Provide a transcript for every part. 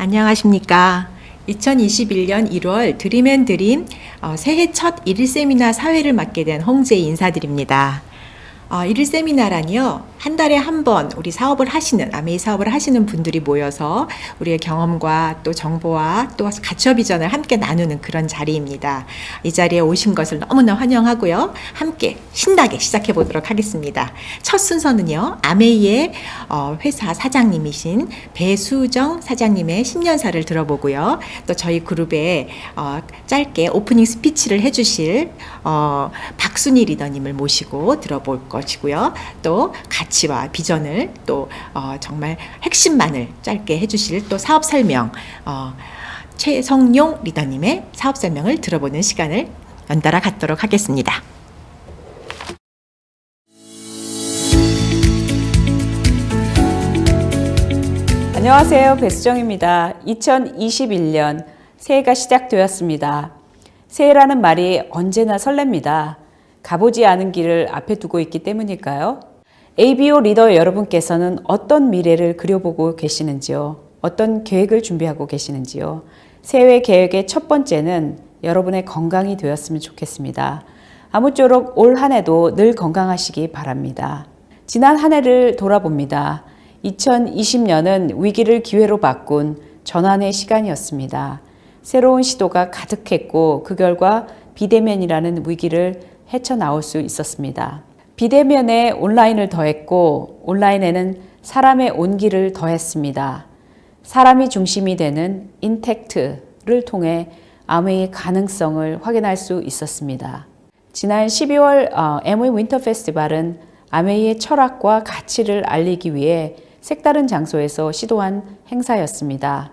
안녕하십니까. 2021년 1월 드림앤드림 새해 첫 1일 세미나 사회를 맡게 된 홍재 인사드립니다. 1일 세미나란요, 한 달에 한 번 우리 사업을 하시는, 아메이 사업을 하시는 분들이 모여서 우리의 경험과 또 정보와 또 가치화 비전을 함께 나누는 그런 자리입니다. 이 자리에 오신 것을 너무나 환영하고요. 함께 신나게 시작해 보도록 하겠습니다. 첫 순서는요, 아메이의 회사 사장님이신 배수정 사장님의 신년사를 들어보고요. 또 저희 그룹에 짧게 오프닝 스피치를 해주실 박순희 리더님을 모시고 들어볼 것이고요. 또 가치와 비전을 또 정말 핵심만을 짧게 해주실 또 사업 설명 최성용 리더님의 사업 설명을 들어보는 시간을 연달아 갖도록 하겠습니다. 안녕하세요. 배수정입니다. 2021년 새해가 시작되었습니다. 새해라는 말이 언제나 설렙니다. 가보지 않은 길을 앞에 두고 있기 때문일까요? ABO 리더 여러분께서는 어떤 미래를 그려보고 계시는지요? 어떤 계획을 준비하고 계시는지요? 새해 계획의 첫 번째는 여러분의 건강이 되었으면 좋겠습니다. 아무쪼록 올 한 해도 늘 건강하시기 바랍니다. 지난 한 해를 돌아봅니다. 2020년은 위기를 기회로 바꾼 전환의 시간이었습니다. 새로운 시도가 가득했고 그 결과 비대면이라는 위기를 헤쳐나올 수 있었습니다. 비대면에 온라인을 더했고 온라인에는 사람의 온기를 더했습니다. 사람이 중심이 되는 인텍트를 통해 아메이의 가능성을 확인할 수 있었습니다. 지난 12월 아메이 윈터 페스티벌은 아메이의 철학과 가치를 알리기 위해 색다른 장소에서 시도한 행사였습니다.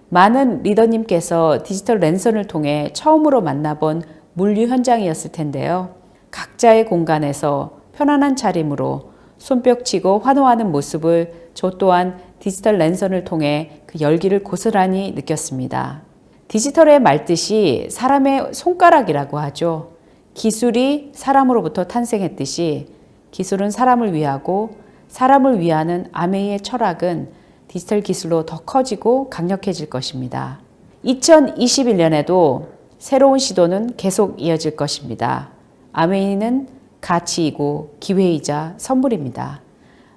많은 리더님께서 디지털 랜선을 통해 처음으로 만나본 물류 현장이었을 텐데요. 각자의 공간에서 편안한 차림으로 손뼉치고 환호하는 모습을 저 또한 디지털 랜선을 통해 그 열기를 고스란히 느꼈습니다. 디지털의 말뜻이 사람의 손가락이라고 하죠. 기술이 사람으로부터 탄생했듯이 기술은 사람을 위하고 사람을 위하는 아메이의 철학은 디지털 기술로 더 커지고 강력해질 것입니다. 2021년에도 새로운 시도는 계속 이어질 것입니다. 아메이는 가치이고 기회이자 선물입니다.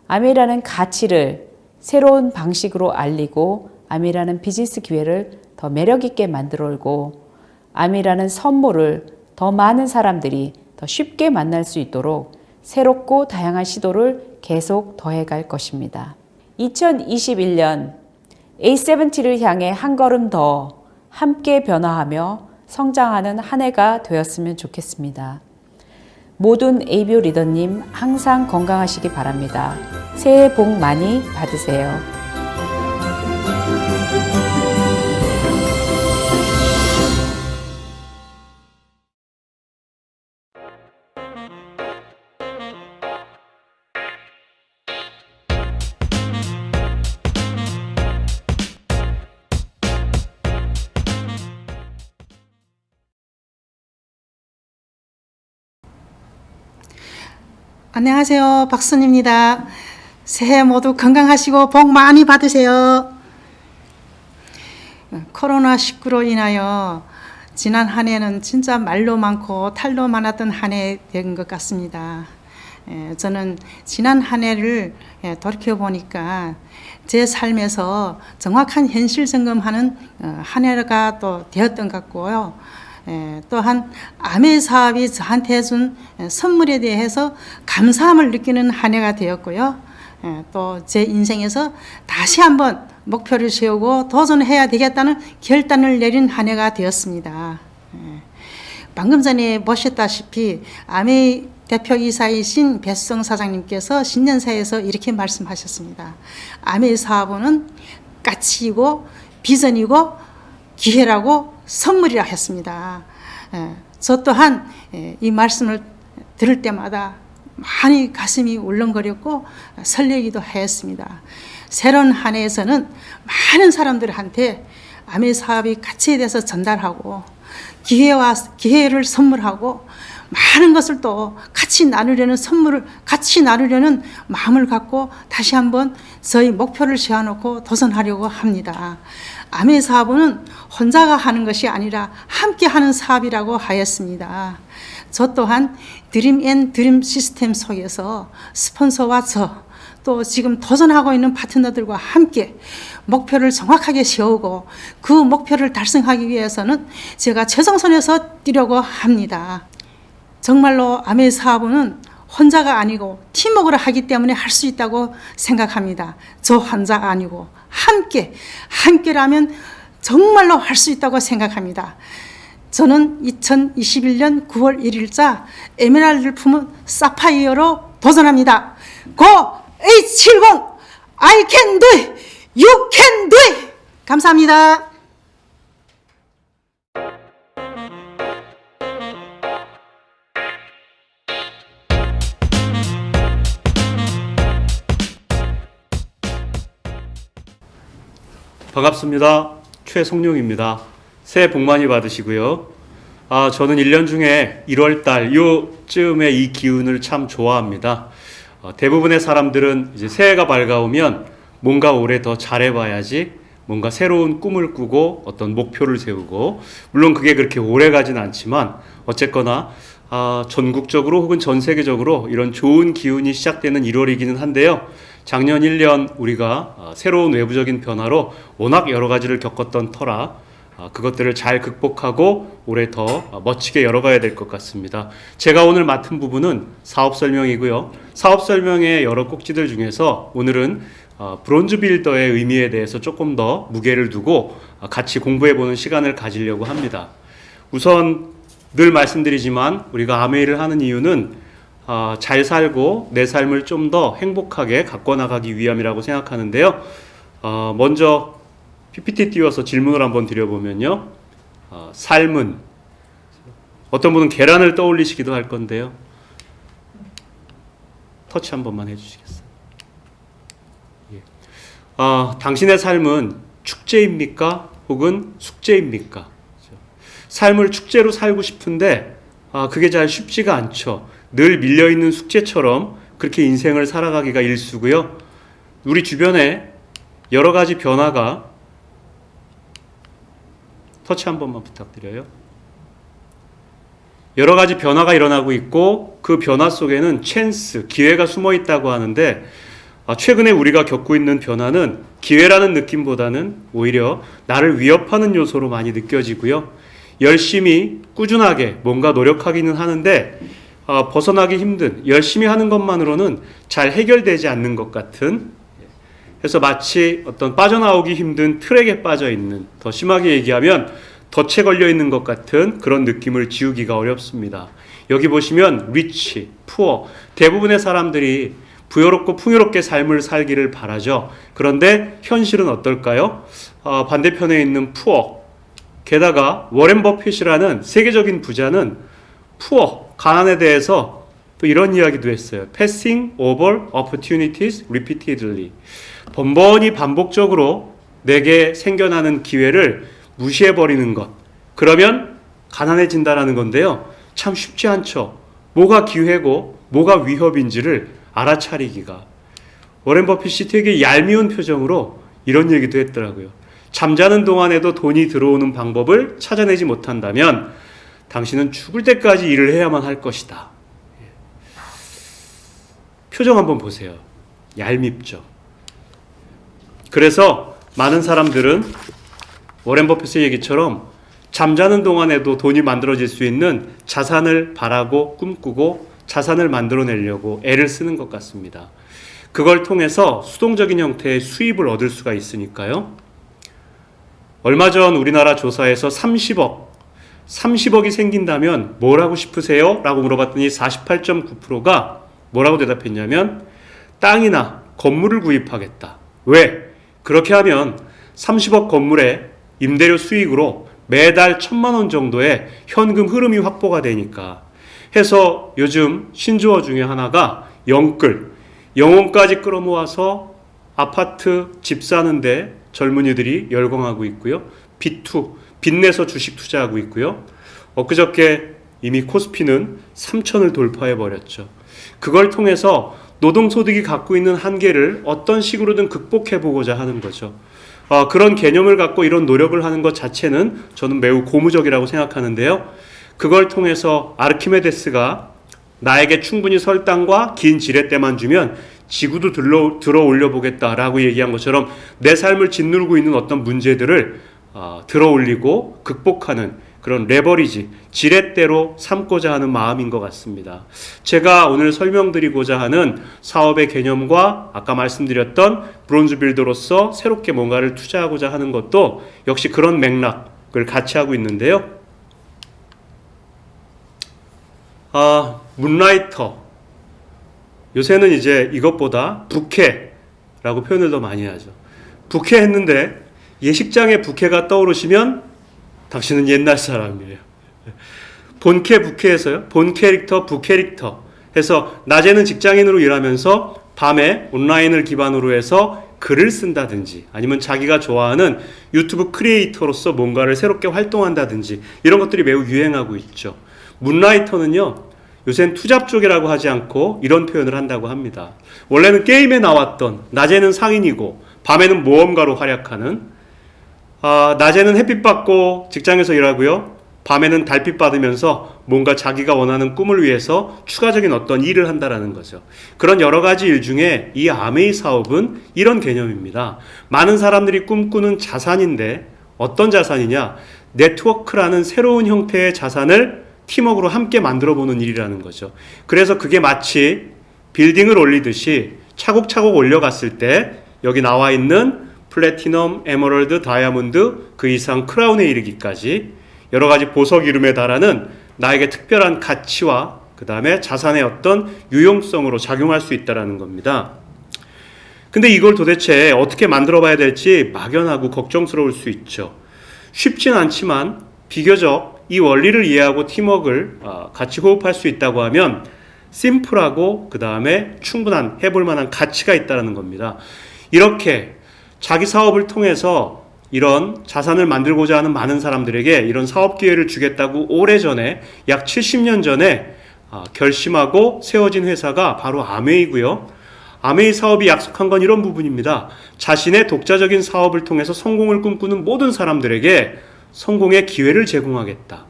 아메이라는 가치를 새로운 방식으로 알리고 아메이라는 비즈니스 기회를 더 매력있게 만들고 아메이라는 선물을 더 많은 사람들이 더 쉽게 만날 수 있도록 새롭고 다양한 시도를 계속 더해갈 것입니다. 2021년 A70를 향해 한 걸음 더 함께 변화하며 성장하는 한 해가 되었으면 좋겠습니다. 모든 ABO 리더님 항상 건강하시기 바랍니다. 새해 복 많이 받으세요. 안녕하세요. 박순입니다. 새해 모두 건강하시고 복 많이 받으세요. 코로나19로 인하여 지난 한 해는 진짜 말로 많고 탈로 많았던 한 해 된 것 같습니다. 저는 지난 한 해를 돌이켜보니까 제 삶에서 정확한 현실 점검하는 한 해가 또 되었던 것 같고요. 또한 아메이 사업이 저한테 해준 선물에 대해서 감사함을 느끼는 한 해가 되었고요. 또 제 인생에서 다시 한번 목표를 세우고 도전해야 되겠다는 결단을 내린 한 해가 되었습니다. 방금 전에 보셨다시피 아메이 대표이사이신 배수정 사장님께서 신년사에서 이렇게 말씀하셨습니다. 아메이 사업은 가치이고 비전이고 기회라고 선물이라 했습니다. 저 또한 이 말씀을 들을 때마다 많이 가슴이 울렁거렸고 설레기도 했습니다. 새로운 한 해에서는 많은 사람들한테 아메이 사업의 가치에 대해서 전달하고 기회를 선물하고 많은 것을 또 같이 나누려는 마음을 갖고 다시 한번 저희 목표를 세워놓고 도전하려고 합니다. 아메 사업은 혼자가 하는 것이 아니라 함께 하는 사업이라고 하였습니다. 저 또한 드림 앤 드림 시스템 속에서 스폰서와 또 지금 도전하고 있는 파트너들과 함께 목표를 정확하게 세우고 그 목표를 달성하기 위해서는 제가 최정선에서 뛰려고 합니다. 정말로 아메 사업은 혼자가 아니고 팀워크를 하기 때문에 할 수 있다고 생각합니다. 저 혼자가 아니고 함께라면 정말로 할 수 있다고 생각합니다. 저는 2021년 9월 1일자 에메랄드를 품은 사파이어로 도전합니다. 고 H70 I can do it, you can do it. 감사합니다. 반갑습니다. 최성룡입니다. 새해 복 많이 받으시고요. 저는 1년 중에 1월달 요쯤에 이 기운을 참 좋아합니다. 대부분의 사람들은 이제 새해가 밝아오면 뭔가 올해 더 잘해봐야지, 뭔가 새로운 꿈을 꾸고 어떤 목표를 세우고, 물론 그게 그렇게 오래 가진 않지만 어쨌거나 전국적으로 혹은 전 세계적으로 이런 좋은 기운이 시작되는 1월이기는 한데요. 작년 1년 우리가 새로운 외부적인 변화로 워낙 여러 가지를 겪었던 터라 그것들을 잘 극복하고 올해 더 멋지게 열어가야 될 것 같습니다. 제가 오늘 맡은 부분은 사업 설명이고요. 사업 설명의 여러 꼭지들 중에서 오늘은 브론즈 빌더의 의미에 대해서 조금 더 무게를 두고 같이 공부해보는 시간을 가지려고 합니다. 우선 늘 말씀드리지만 우리가 아메이를 하는 이유는 잘 살고 내 삶을 좀 더 행복하게 가꿔 나가기 위함이라고 생각하는데요. 먼저 PPT 띄워서 질문을 한번 드려보면요. 삶은, 어떤 분은 계란을 떠올리시기도 할 건데요. 터치 한 번만 해주시겠어요? 예. 당신의 삶은 축제입니까? 혹은 숙제입니까? 삶을 축제로 살고 싶은데 그게 잘 쉽지가 않죠. 늘 밀려있는 숙제처럼 그렇게 인생을 살아가기가 일쑤고요. 우리 주변에 여러 가지 변화가, 터치 한 번만 부탁드려요. 여러 가지 변화가 일어나고 있고 그 변화 속에는 찬스, 기회가 숨어 있다고 하는데 최근에 우리가 겪고 있는 변화는 기회라는 느낌보다는 오히려 나를 위협하는 요소로 많이 느껴지고요. 열심히 꾸준하게 뭔가 노력하기는 하는데 벗어나기 힘든, 열심히 하는 것만으로는 잘 해결되지 않는 것 같은, 그래서 마치 어떤 빠져나오기 힘든 트랙에 빠져 있는, 더 심하게 얘기하면 덫에 걸려 있는 것 같은 그런 느낌을 지우기가 어렵습니다. 여기 보시면 리치, 푸어, 대부분의 사람들이 부여롭고 풍요롭게 삶을 살기를 바라죠. 그런데 현실은 어떨까요? 반대편에 있는 푸어, 게다가 워렌 버핏이라는 세계적인 부자는 푸어, 가난에 대해서 또 이런 이야기도 했어요. Passing over opportunities repeatedly. 번번이 반복적으로 내게 생겨나는 기회를 무시해버리는 것. 그러면 가난해진다라는 건데요. 참 쉽지 않죠. 뭐가 기회고 뭐가 위협인지를 알아차리기가. 워렌 버핏이 되게 얄미운 표정으로 이런 얘기도 했더라고요. 잠자는 동안에도 돈이 들어오는 방법을 찾아내지 못한다면 당신은 죽을 때까지 일을 해야만 할 것이다. 표정 한번 보세요. 얄밉죠. 그래서 많은 사람들은 워렌 버핏의 얘기처럼 잠자는 동안에도 돈이 만들어질 수 있는 자산을 바라고 꿈꾸고 자산을 만들어내려고 애를 쓰는 것 같습니다. 그걸 통해서 수동적인 형태의 수입을 얻을 수가 있으니까요. 얼마 전 우리나라 조사에서 30억이 생긴다면 뭘 하고 싶으세요? 라고 물어봤더니 48.9%가 뭐라고 대답했냐면 땅이나 건물을 구입하겠다. 왜? 그렇게 하면 30억 건물에 임대료 수익으로 매달 1,000만 원 정도의 현금 흐름이 확보가 되니까 해서 요즘 신조어 중에 하나가 영끌, 영혼까지 끌어모아서 아파트 집 사는데 젊은이들이 열광하고 있고요. B2, 빚내서 주식 투자하고 있고요. 엊그저께 이미 코스피는 3,000을 돌파해버렸죠. 그걸 통해서 노동소득이 갖고 있는 한계를 어떤 식으로든 극복해보고자 하는 거죠. 그런 개념을 갖고 이런 노력을 하는 것 자체는 저는 매우 고무적이라고 생각하는데요. 그걸 통해서 아르키메데스가 나에게 충분히 설당과 긴 지렛대만 주면 지구도 들어 올려 보겠다라고 얘기한 것처럼 내 삶을 짓누르고 있는 어떤 문제들을 들어 올리고 극복하는 그런 레버리지, 지렛대로 삼고자 하는 마음인 것 같습니다. 제가 오늘 설명드리고자 하는 사업의 개념과 아까 말씀드렸던 브론즈 빌더로서 새롭게 뭔가를 투자하고자 하는 것도 역시 그런 맥락을 같이 하고 있는데요. 문라이터. 요새는 이제 이것보다 부캐라고 표현을 더 많이 하죠. 부캐 했는데 예식장에 부캐가 떠오르시면 당신은 옛날 사람이에요. 본캐 부캐에서요. 본 캐릭터 부캐릭터 해서 낮에는 직장인으로 일하면서 밤에 온라인을 기반으로 해서 글을 쓴다든지 아니면 자기가 좋아하는 유튜브 크리에이터로서 뭔가를 새롭게 활동한다든지 이런 것들이 매우 유행하고 있죠. 문라이터는요. 요새는 투잡 쪽이라고 하지 않고 이런 표현을 한다고 합니다. 원래는 게임에 나왔던 낮에는 상인이고 밤에는 모험가로 활약하는 낮에는 햇빛 받고 직장에서 일하고요. 밤에는 달빛 받으면서 뭔가 자기가 원하는 꿈을 위해서 추가적인 어떤 일을 한다라는 거죠. 그런 여러 가지 일 중에 이 아메이 사업은 이런 개념입니다. 많은 사람들이 꿈꾸는 자산인데 어떤 자산이냐? 네트워크라는 새로운 형태의 자산을 팀워크로 함께 만들어보는 일이라는 거죠. 그래서 그게 마치 빌딩을 올리듯이 차곡차곡 올려갔을 때 여기 나와 있는 플래티넘, 에메랄드, 다이아몬드 그 이상 크라운에 이르기까지 여러 가지 보석 이름에 달하는 나에게 특별한 가치와 그 다음에 자산의 어떤 유용성으로 작용할 수 있다는 겁니다. 근데 이걸 도대체 어떻게 만들어 봐야 될지 막연하고 걱정스러울 수 있죠. 쉽진 않지만 비교적 이 원리를 이해하고 팀워크를 같이 호흡할 수 있다고 하면 심플하고 그 다음에 충분한 해볼 만한 가치가 있다는 겁니다. 이렇게 자기 사업을 통해서 이런 자산을 만들고자 하는 많은 사람들에게 이런 사업 기회를 주겠다고 오래전에 약 70년 전에 결심하고 세워진 회사가 바로 아메이고요. 아메이 사업이 약속한 건 이런 부분입니다. 자신의 독자적인 사업을 통해서 성공을 꿈꾸는 모든 사람들에게 성공의 기회를 제공하겠다.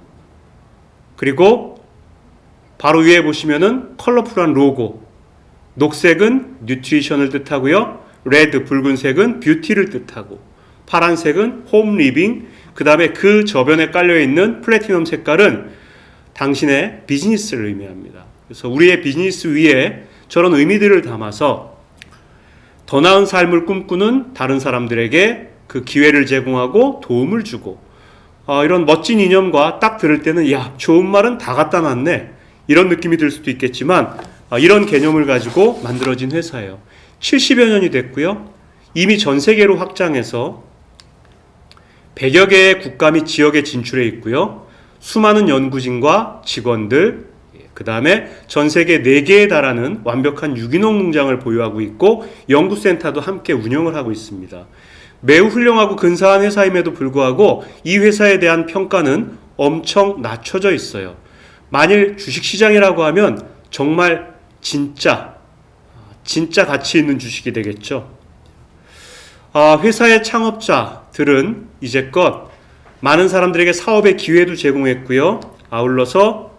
그리고 바로 위에 보시면은 컬러풀한 로고. 녹색은 뉴트리션을 뜻하고요. 레드, 붉은색은 뷰티를 뜻하고 파란색은 홈 리빙, 그 다음에 그 저변에 깔려있는 플래티넘 색깔은 당신의 비즈니스를 의미합니다. 그래서 우리의 비즈니스 위에 저런 의미들을 담아서 더 나은 삶을 꿈꾸는 다른 사람들에게 그 기회를 제공하고 도움을 주고 이런 멋진 이념과 딱 들을 때는 야, 좋은 말은 다 갖다 놨네 이런 느낌이 들 수도 있겠지만 이런 개념을 가지고 만들어진 회사예요. 70여 년이 됐고요. 이미 전 세계로 확장해서 100여 개의 국가 및 지역에 진출해 있고요. 수많은 연구진과 직원들, 그 다음에 전 세계 4개에 달하는 완벽한 유기농 농장을 보유하고 있고 연구센터도 함께 운영을 하고 있습니다. 매우 훌륭하고 근사한 회사임에도 불구하고 이 회사에 대한 평가는 엄청 낮춰져 있어요. 만일 주식시장이라고 하면 정말 진짜 가치 있는 주식이 되겠죠. 회사의 창업자들은 이제껏 많은 사람들에게 사업의 기회도 제공했고요. 아울러서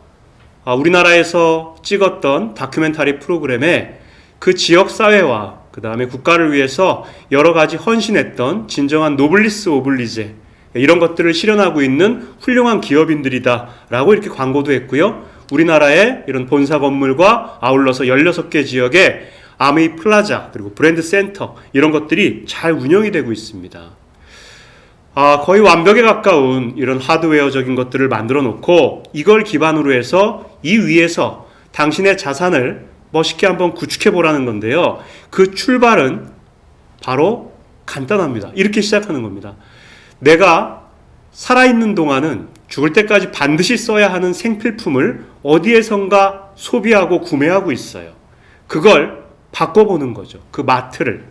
우리나라에서 찍었던 다큐멘터리 프로그램에 그 지역 사회와 그 다음에 국가를 위해서 여러 가지 헌신했던 진정한 노블리스 오블리제 이런 것들을 실현하고 있는 훌륭한 기업인들이다 라고 이렇게 광고도 했고요. 우리나라의 이런 본사 건물과 아울러서 16개 지역에 아메이 플라자 그리고 브랜드 센터 이런 것들이 잘 운영이 되고 있습니다. 거의 완벽에 가까운 이런 하드웨어적인 것들을 만들어 놓고 이걸 기반으로 해서 이 위에서 당신의 자산을 멋있게 한번 구축해 보라는 건데요. 그 출발은 바로 간단합니다. 이렇게 시작하는 겁니다. 내가 살아있는 동안은 죽을 때까지 반드시 써야 하는 생필품을 어디에선가 소비하고 구매하고 있어요. 그걸 바꿔보는 거죠. 그 마트를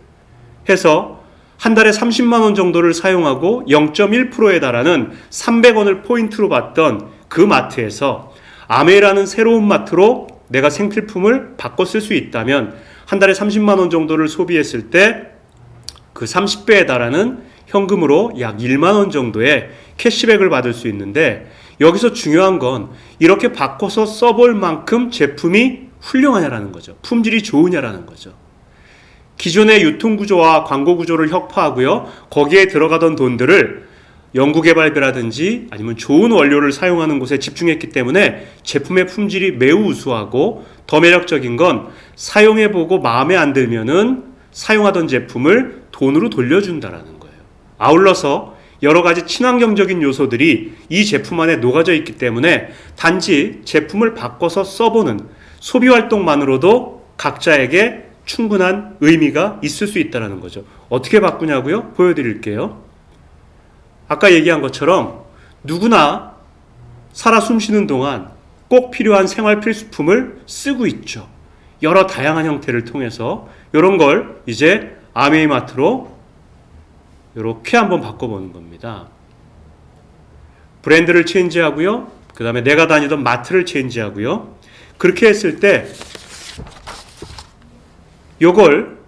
해서 한 달에 30만 원 정도를 사용하고 0.1%에 달하는 300원을 포인트로 받던 그 마트에서 아메이라는 새로운 마트로 내가 생필품을 바꿔 쓸 수 있다면 한 달에 30만 원 정도를 소비했을 때 그 30배에 달하는 현금으로 약 1만 원 정도의 캐시백을 받을 수 있는데, 여기서 중요한 건 이렇게 바꿔서 써볼 만큼 제품이 훌륭하냐라는 거죠. 품질이 좋으냐라는 거죠. 기존의 유통구조와 광고구조를 혁파하고요, 거기에 들어가던 돈들을 연구개발비라든지 아니면 좋은 원료를 사용하는 곳에 집중했기 때문에 제품의 품질이 매우 우수하고, 더 매력적인 건 사용해보고 마음에 안 들면은 사용하던 제품을 돈으로 돌려준다라는 거예요. 아울러서 여러 가지 친환경적인 요소들이 이 제품 안에 녹아져 있기 때문에 단지 제품을 바꿔서 써보는 소비활동만으로도 각자에게 충분한 의미가 있을 수 있다는 거죠. 어떻게 바꾸냐고요? 보여드릴게요. 아까 얘기한 것처럼 누구나 살아 숨쉬는 동안 꼭 필요한 생활 필수품을 쓰고 있죠. 여러 다양한 형태를 통해서 이런 걸 이제 아메이마트로 이렇게 한번 바꿔보는 겁니다. 브랜드를 체인지하고요, 그 다음에 내가 다니던 마트를 체인지하고요. 그렇게 했을 때 이걸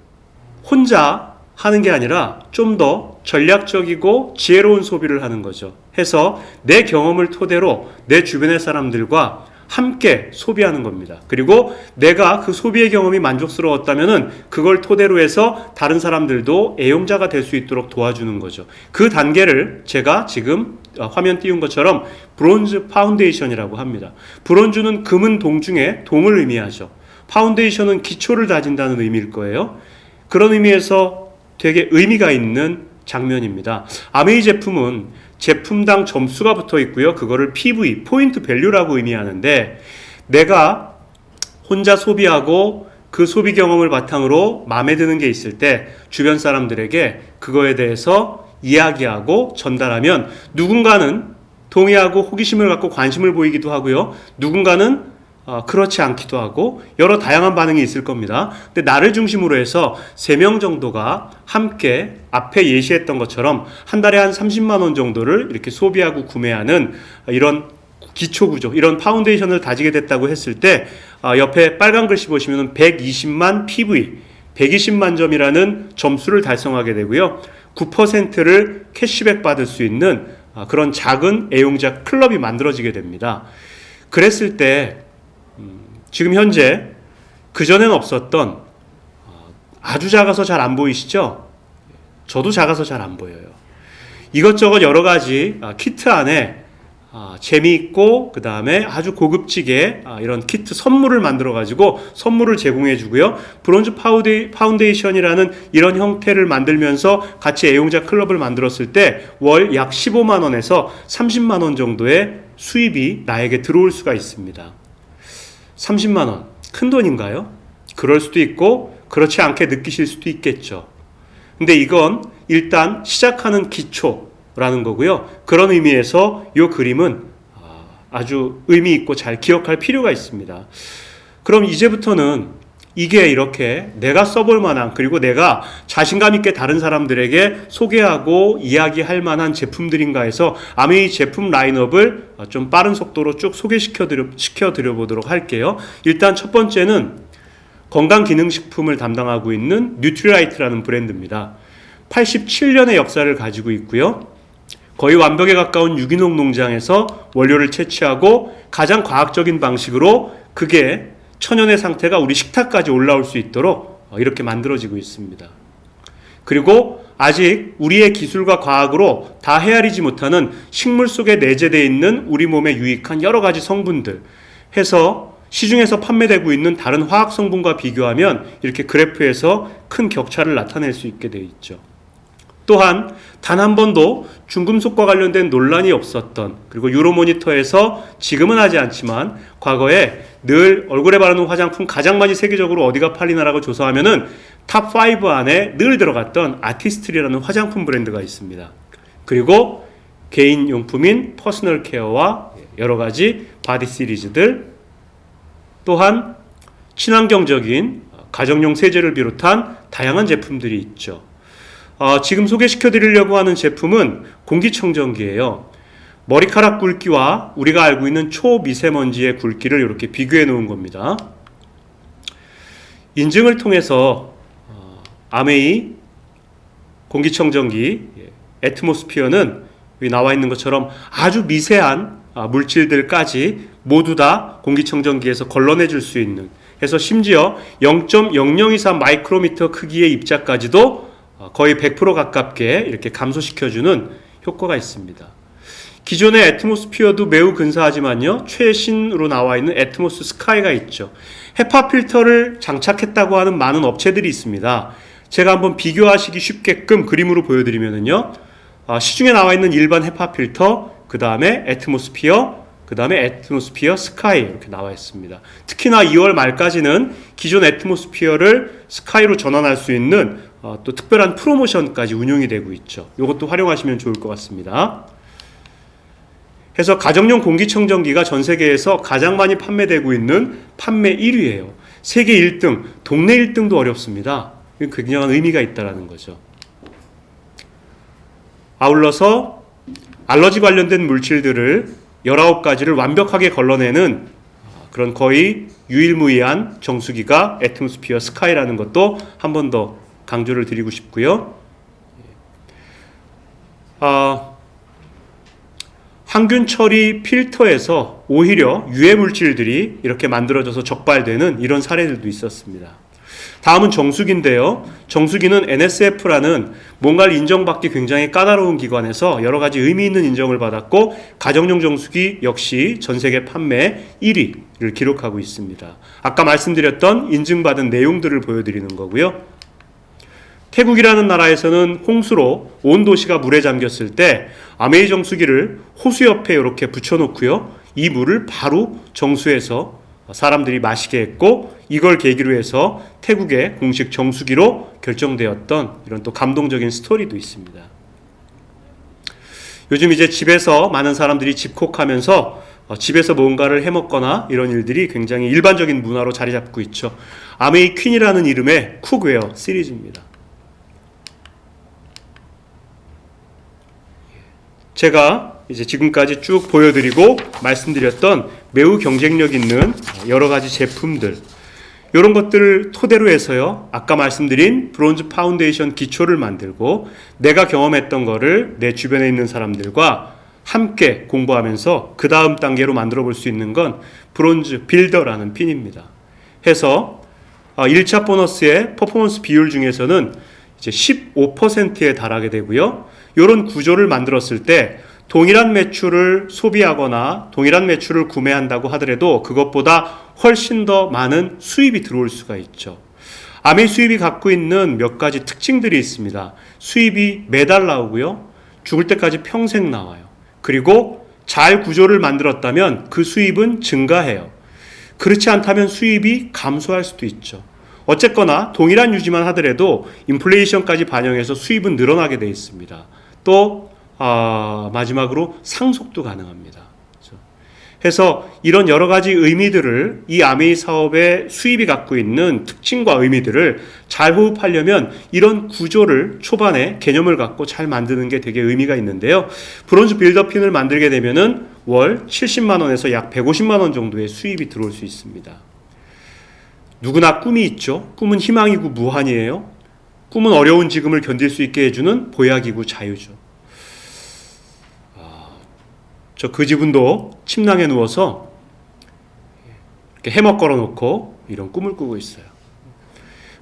혼자 하는 게 아니라 좀 더 전략적이고 지혜로운 소비를 하는 거죠. 해서 내 경험을 토대로 내 주변의 사람들과 함께 소비하는 겁니다. 그리고 내가 그 소비의 경험이 만족스러웠다면은 그걸 토대로 해서 다른 사람들도 애용자가 될 수 있도록 도와주는 거죠. 그 단계를 제가 지금 화면 띄운 것처럼 브론즈 파운데이션이라고 합니다. 브론즈는 금은 동 중에 동을 의미하죠. 파운데이션은 기초를 다진다는 의미일 거예요. 그런 의미에서 되게 의미가 있는 장면입니다. 아메이 제품은 제품당 점수가 붙어 있고요. 그거를 PV, 포인트 밸류라고 의미하는데, 내가 혼자 소비하고 그 소비 경험을 바탕으로 마음에 드는 게 있을 때 주변 사람들에게 그거에 대해서 이야기하고 전달하면 누군가는 동의하고 호기심을 갖고 관심을 보이기도 하고요. 누군가는 그렇지 않기도 하고 여러 다양한 반응이 있을 겁니다. 근데 나를 중심으로 해서 3명 정도가 함께 앞에 예시했던 것처럼 한 달에 한 30만 원 정도를 이렇게 소비하고 구매하는 이런 기초구조, 이런 파운데이션을 다지게 됐다고 했을 때 옆에 빨간 글씨 보시면 120만 PV, 120만 점이라는 점수를 달성하게 되고요. 9%를 캐시백 받을 수 있는 그런 작은 애용자 클럽이 만들어지게 됩니다. 그랬을 때 지금 현재 그전엔 없었던, 아주 작아서 잘 안 보이시죠? 저도 작아서 잘 안 보여요. 이것저것 여러 가지 키트 안에 재미있고 그 다음에 아주 고급지게 이런 키트 선물을 만들어 가지고 선물을 제공해 주고요. 브론즈 파운데이션이라는 이런 형태를 만들면서 같이 애용자 클럽을 만들었을 때 월 약 15만 원에서 30만 원 정도의 수입이 나에게 들어올 수가 있습니다. 30만 원, 큰 돈인가요? 그럴 수도 있고 그렇지 않게 느끼실 수도 있겠죠. 근데 이건 일단 시작하는 기초라는 거고요. 그런 의미에서 이 그림은 아주 의미 있고 잘 기억할 필요가 있습니다. 그럼 이제부터는 이게 이렇게 내가 써볼 만한, 그리고 내가 자신감 있게 다른 사람들에게 소개하고 이야기할 만한 제품들인가 해서 아메이 제품 라인업을 좀 빠른 속도로 쭉 소개시켜 드려 보도록 할게요. 일단 첫 번째는 건강기능식품을 담당하고 있는 뉴트리라이트라는 브랜드입니다. 87년의 역사를 가지고 있고요. 거의 완벽에 가까운 유기농 농장에서 원료를 채취하고 가장 과학적인 방식으로 그게 천연의 상태가 우리 식탁까지 올라올 수 있도록 이렇게 만들어지고 있습니다. 그리고 아직 우리의 기술과 과학으로 다 헤아리지 못하는 식물 속에 내재되어 있는 우리 몸에 유익한 여러 가지 성분들 해서 시중에서 판매되고 있는 다른 화학 성분과 비교하면 이렇게 그래프에서 큰 격차를 나타낼 수 있게 되어 있죠. 또한 단 한 번도 중금속과 관련된 논란이 없었던, 그리고 유로모니터에서 지금은 하지 않지만 과거에 늘 얼굴에 바르는 화장품 가장 많이 세계적으로 어디가 팔리나라고 조사하면은 탑5 안에 늘 들어갔던 아티스트리라는 화장품 브랜드가 있습니다. 그리고 개인 용품인 퍼스널 케어와 여러 가지 바디 시리즈들, 또한 친환경적인 가정용 세제를 비롯한 다양한 제품들이 있죠. 지금 소개시켜 드리려고 하는 제품은 공기청정기예요. 머리카락 굵기와 우리가 알고 있는 초미세먼지의 굵기를 이렇게 비교해 놓은 겁니다. 인증을 통해서 아메이 공기청정기 애트모스피어는 여기 나와 있는 것처럼 아주 미세한 물질들까지 모두 다 공기청정기에서 걸러내 줄 수 있는, 해서 심지어 0.0024 마이크로미터 크기의 입자까지도 거의 100% 가깝게 이렇게 감소시켜주는 효과가 있습니다. 기존의 애트모스피어도 매우 근사하지만요, 최신으로 나와 있는 애트모스 스카이가 있죠. 헤파 필터를 장착했다고 하는 많은 업체들이 있습니다. 제가 한번 비교하시기 쉽게끔 그림으로 보여드리면요, 시중에 나와 있는 일반 헤파 필터, 그 다음에 애트모스피어, 그 다음에 애트모스피어 스카이 이렇게 나와 있습니다. 특히나 2월 말까지는 기존 애트모스피어를 스카이로 전환할 수 있는 또 특별한 프로모션까지 운용이 되고 있죠. 이것도 활용하시면 좋을 것 같습니다. 해서 가정용 공기청정기가 전 세계에서 가장 많이 판매되고 있는 판매 1위예요. 세계 1등, 동네 1등도 어렵습니다. 굉장한 의미가 있다는 거죠. 아울러서 알러지 관련된 물질들을 19가지를 완벽하게 걸러내는 그런 거의 유일무이한 정수기가 애트모스피어 스카이라는 것도 한 번 더 강조를 드리고 싶고요. 항균 처리 필터에서 오히려 유해 물질들이 이렇게 만들어져서 적발되는 이런 사례들도 있었습니다. 다음은 정수기인데요. 정수기는 NSF라는 뭔가를 인정받기 굉장히 까다로운 기관에서 여러 가지 의미 있는 인정을 받았고, 가정용 정수기 역시 전 세계 판매 1위를 기록하고 있습니다. 아까 말씀드렸던 인증받은 내용들을 보여드리는 거고요. 태국이라는 나라에서는 홍수로 온 도시가 물에 잠겼을 때 아메이 정수기를 호수 옆에 이렇게 붙여놓고요, 이 물을 바로 정수해서 사람들이 마시게 했고, 이걸 계기로 해서 태국의 공식 정수기로 결정되었던 이런 또 감동적인 스토리도 있습니다. 요즘 이제 집에서 많은 사람들이 집콕하면서 집에서 뭔가를 해먹거나 이런 일들이 굉장히 일반적인 문화로 자리 잡고 있죠. 아메이 퀸이라는 이름의 쿡웨어 시리즈입니다. 제가 이제 지금까지 쭉 보여드리고 말씀드렸던 매우 경쟁력 있는 여러 가지 제품들, 이런 것들을 토대로 해서요, 아까 말씀드린 브론즈 파운데이션 기초를 만들고 내가 경험했던 거를 내 주변에 있는 사람들과 함께 공부하면서 그 다음 단계로 만들어 볼 수 있는 건 브론즈 빌더라는 핀입니다. 해서 1차 보너스의 퍼포먼스 비율 중에서는 이제 15%에 달하게 되고요. 이런 구조를 만들었을 때 동일한 매출을 소비하거나 동일한 매출을 구매한다고 하더라도 그것보다 훨씬 더 많은 수입이 들어올 수가 있죠. 아메이 수입이 갖고 있는 몇 가지 특징들이 있습니다. 수입이 매달 나오고요, 죽을 때까지 평생 나와요. 그리고 잘 구조를 만들었다면 그 수입은 증가해요. 그렇지 않다면 수입이 감소할 수도 있죠. 어쨌거나 동일한 유지만 하더라도 인플레이션까지 반영해서 수입은 늘어나게 되어 있습니다. 또 마지막으로 상속도 가능합니다. 그렇죠? 해서 이런 여러 가지 의미들을, 이 아메이 사업의 수입이 갖고 있는 특징과 의미들을 잘 호흡하려면 이런 구조를 초반에 개념을 갖고 잘 만드는 게 되게 의미가 있는데요. 브론즈 빌더핀을 만들게 되면은 월 70만 원에서 약 150만 원 정도의 수입이 들어올 수 있습니다. 누구나 꿈이 있죠. 꿈은 희망이고 무한이에요. 꿈은 어려운 지금을 견딜 수 있게 해주는 보약이고 자유죠. 저 그 지분도 침낭에 누워서 이렇게 해먹 걸어놓고 이런 꿈을 꾸고 있어요.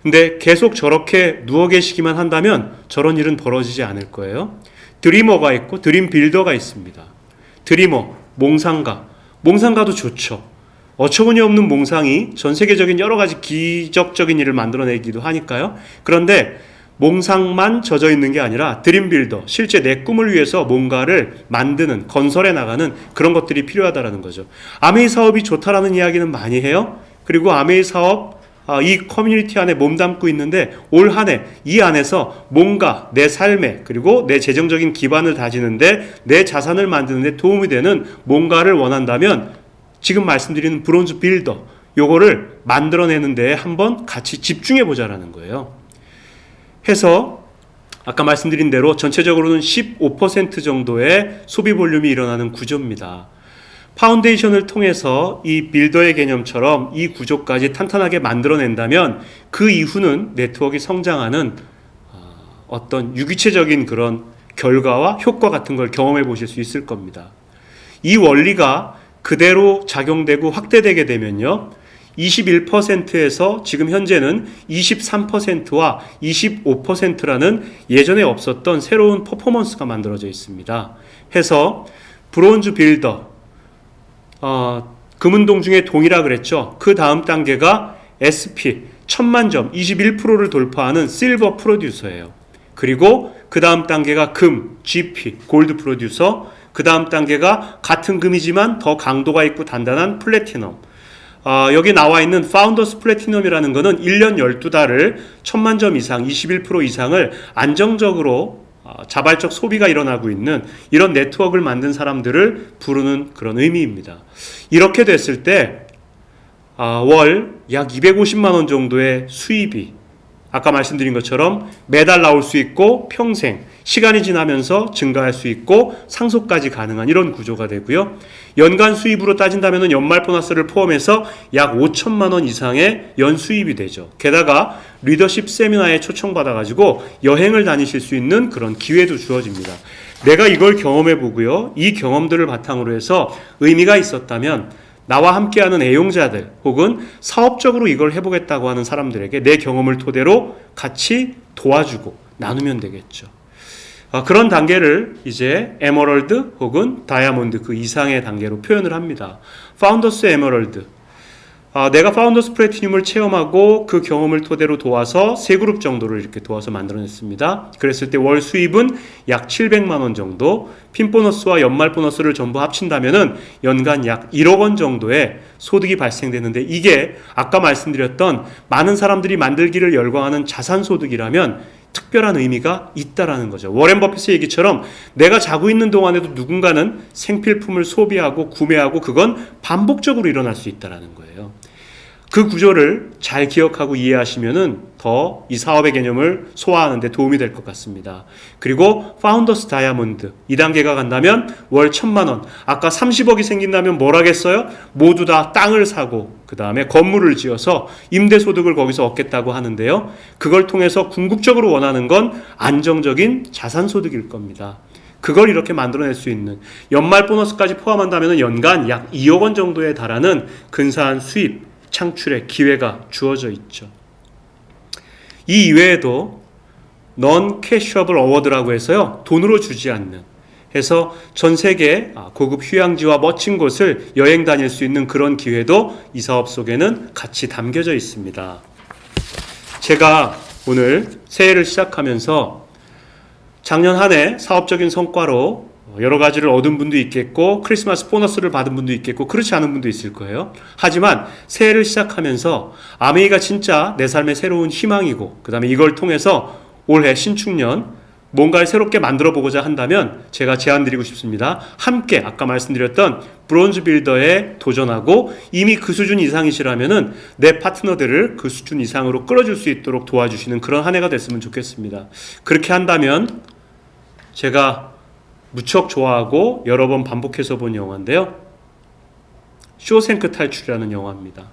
근데 계속 저렇게 누워 계시기만 한다면 저런 일은 벌어지지 않을 거예요. 드리머가 있고 드림 빌더가 있습니다. 드리머, 몽상가도 좋죠. 어처구니 없는 몽상이 전 세계적인 여러 가지 기적적인 일을 만들어내기도 하니까요. 그런데 몽상만 젖어 있는 게 아니라 드림빌더, 실제 내 꿈을 위해서 뭔가를 만드는, 건설해 나가는 그런 것들이 필요하다라는 거죠. 아메이 사업이 좋다라는 이야기는 많이 해요. 그리고 아메이 사업, 이 커뮤니티 안에 몸담고 있는데 올 한 해 이 안에서 뭔가 내 삶에, 그리고 내 재정적인 기반을 다지는데, 내 자산을 만드는 데 도움이 되는 뭔가를 원한다면 지금 말씀드리는 브론즈 빌더, 요거를 만들어내는 데에 한번 같이 집중해 보자라는 거예요. 해서 아까 말씀드린 대로 전체적으로는 15% 정도의 소비 볼륨이 일어나는 구조입니다. 파운데이션을 통해서 이 빌더의 개념처럼 이 구조까지 탄탄하게 만들어낸다면 그 이후는 네트워크가 성장하는 어떤 유기체적인 그런 결과와 효과 같은 걸 경험해 보실 수 있을 겁니다. 이 원리가 그대로 작용되고 확대되게 되면요. 21%에서 지금 현재는 23%와 25%라는 예전에 없었던 새로운 퍼포먼스가 만들어져 있습니다. 해서 브론즈 빌더, 금은동 중에 동이라 그랬죠. 그 다음 단계가 SP, 1000만점, 21%를 돌파하는 실버 프로듀서예요. 그리고 그 다음 단계가 금, GP, 골드 프로듀서, 그 다음 단계가 같은 금이지만 더 강도가 있고 단단한 플래티넘. 여기 나와 있는 파운더스 플래티넘이라는 것은 1년 12달을 1000만점 이상, 21% 이상을 안정적으로 자발적 소비가 일어나고 있는 이런 네트워크를 만든 사람들을 부르는 그런 의미입니다. 이렇게 됐을 때 월 약 250만 원 정도의 수입이 아까 말씀드린 것처럼 매달 나올 수 있고 평생 시간이 지나면서 증가할 수 있고 상속까지 가능한 이런 구조가 되고요. 연간 수입으로 따진다면 연말 보너스를 포함해서 약 5천만 원 이상의 연 수입이 되죠. 게다가 리더십 세미나에 초청받아가지고 여행을 다니실 수 있는 그런 기회도 주어집니다. 내가 이걸 경험해 보고요. 이 경험들을 바탕으로 해서 의미가 있었다면 나와 함께하는 애용자들 혹은 사업적으로 이걸 해보겠다고 하는 사람들에게 내 경험을 토대로 같이 도와주고 나누면 되겠죠. 그런 단계를 이제 에머럴드 혹은 다이아몬드 그 이상의 단계로 표현을 합니다. 파운더스 에머럴드. 내가 파운더스 플래티늄을 체험하고 그 경험을 토대로 도와서 세 그룹 정도를 이렇게 도와서 만들어냈습니다. 그랬을 때 월 수입은 약 700만 원 정도, 핀 보너스와 연말 보너스를 전부 합친다면은 연간 약 1억 원 정도의 소득이 발생되는데 이게 아까 말씀드렸던 많은 사람들이 만들기를 열광하는 자산 소득이라면 특별한 의미가 있다라는 거죠. 워렌 버핏의 얘기처럼 내가 자고 있는 동안에도 누군가는 생필품을 소비하고 구매하고 그건 반복적으로 일어날 수 있다라는 거예요. 그 구조를 잘 기억하고 이해하시면은 더 이 사업의 개념을 소화하는 데 도움이 될 것 같습니다. 그리고 파운더스 다이아몬드 2단계가 간다면 월 1000만 원. 아까 30억이 생긴다면 뭘 하겠어요? 모두 다 땅을 사고 그 다음에 건물을 지어서 임대소득을 거기서 얻겠다고 하는데요. 그걸 통해서 궁극적으로 원하는 건 안정적인 자산소득일 겁니다. 그걸 이렇게 만들어낼 수 있는 연말 보너스까지 포함한다면 연간 약 2억 원 정도에 달하는 근사한 수입 창출의 기회가 주어져 있죠. 이 이외에도 넌 캐셔블 어워드라고 해서요. 돈으로 주지 않는 해서 전 세계 고급 휴양지와 멋진 곳을 여행 다닐 수 있는 그런 기회도 이 사업 속에는 같이 담겨져 있습니다. 제가 오늘 새해를 시작하면서 작년 한 해 사업적인 성과로 여러 가지를 얻은 분도 있겠고 크리스마스 보너스를 받은 분도 있겠고 그렇지 않은 분도 있을 거예요. 하지만 새해를 시작하면서 아메이가 진짜 내 삶의 새로운 희망이고 그 다음에 이걸 통해서 올해 신축년 뭔가를 새롭게 만들어 보고자 한다면 제가 제안 드리고 싶습니다. 함께 아까 말씀드렸던 브론즈 빌더에 도전하고 이미 그 수준 이상이시라면은 내 파트너들을 그 수준 이상으로 끌어줄 수 있도록 도와주시는 그런 한 해가 됐으면 좋겠습니다. 그렇게 한다면 제가 무척 좋아하고 여러 번 반복해서 본 영화인데요. 쇼생크 탈출이라는 영화입니다.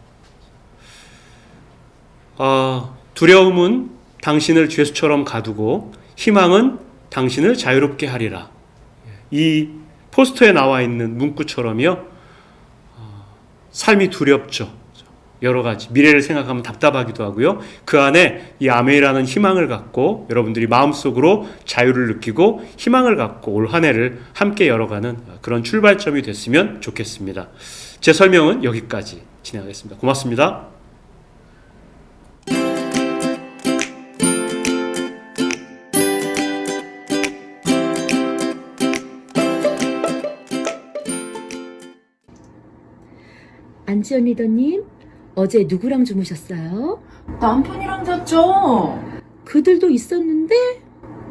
두려움은 당신을 죄수처럼 가두고 희망은 당신을 자유롭게 하리라. 이 포스터에 나와 있는 문구처럼요. 삶이 두렵죠. 여러 가지 미래를 생각하면 답답하기도 하고요. 그 안에 이 아메이라는 희망을 갖고 여러분들이 마음속으로 자유를 느끼고 희망을 갖고 올 한 해를 함께 열어가는 그런 출발점이 됐으면 좋겠습니다. 제 설명은 여기까지 진행하겠습니다. 고맙습니다. 안지연 리더님, 어제 누구랑 주무셨어요? 남편이랑 잤죠? 그들도 있었는데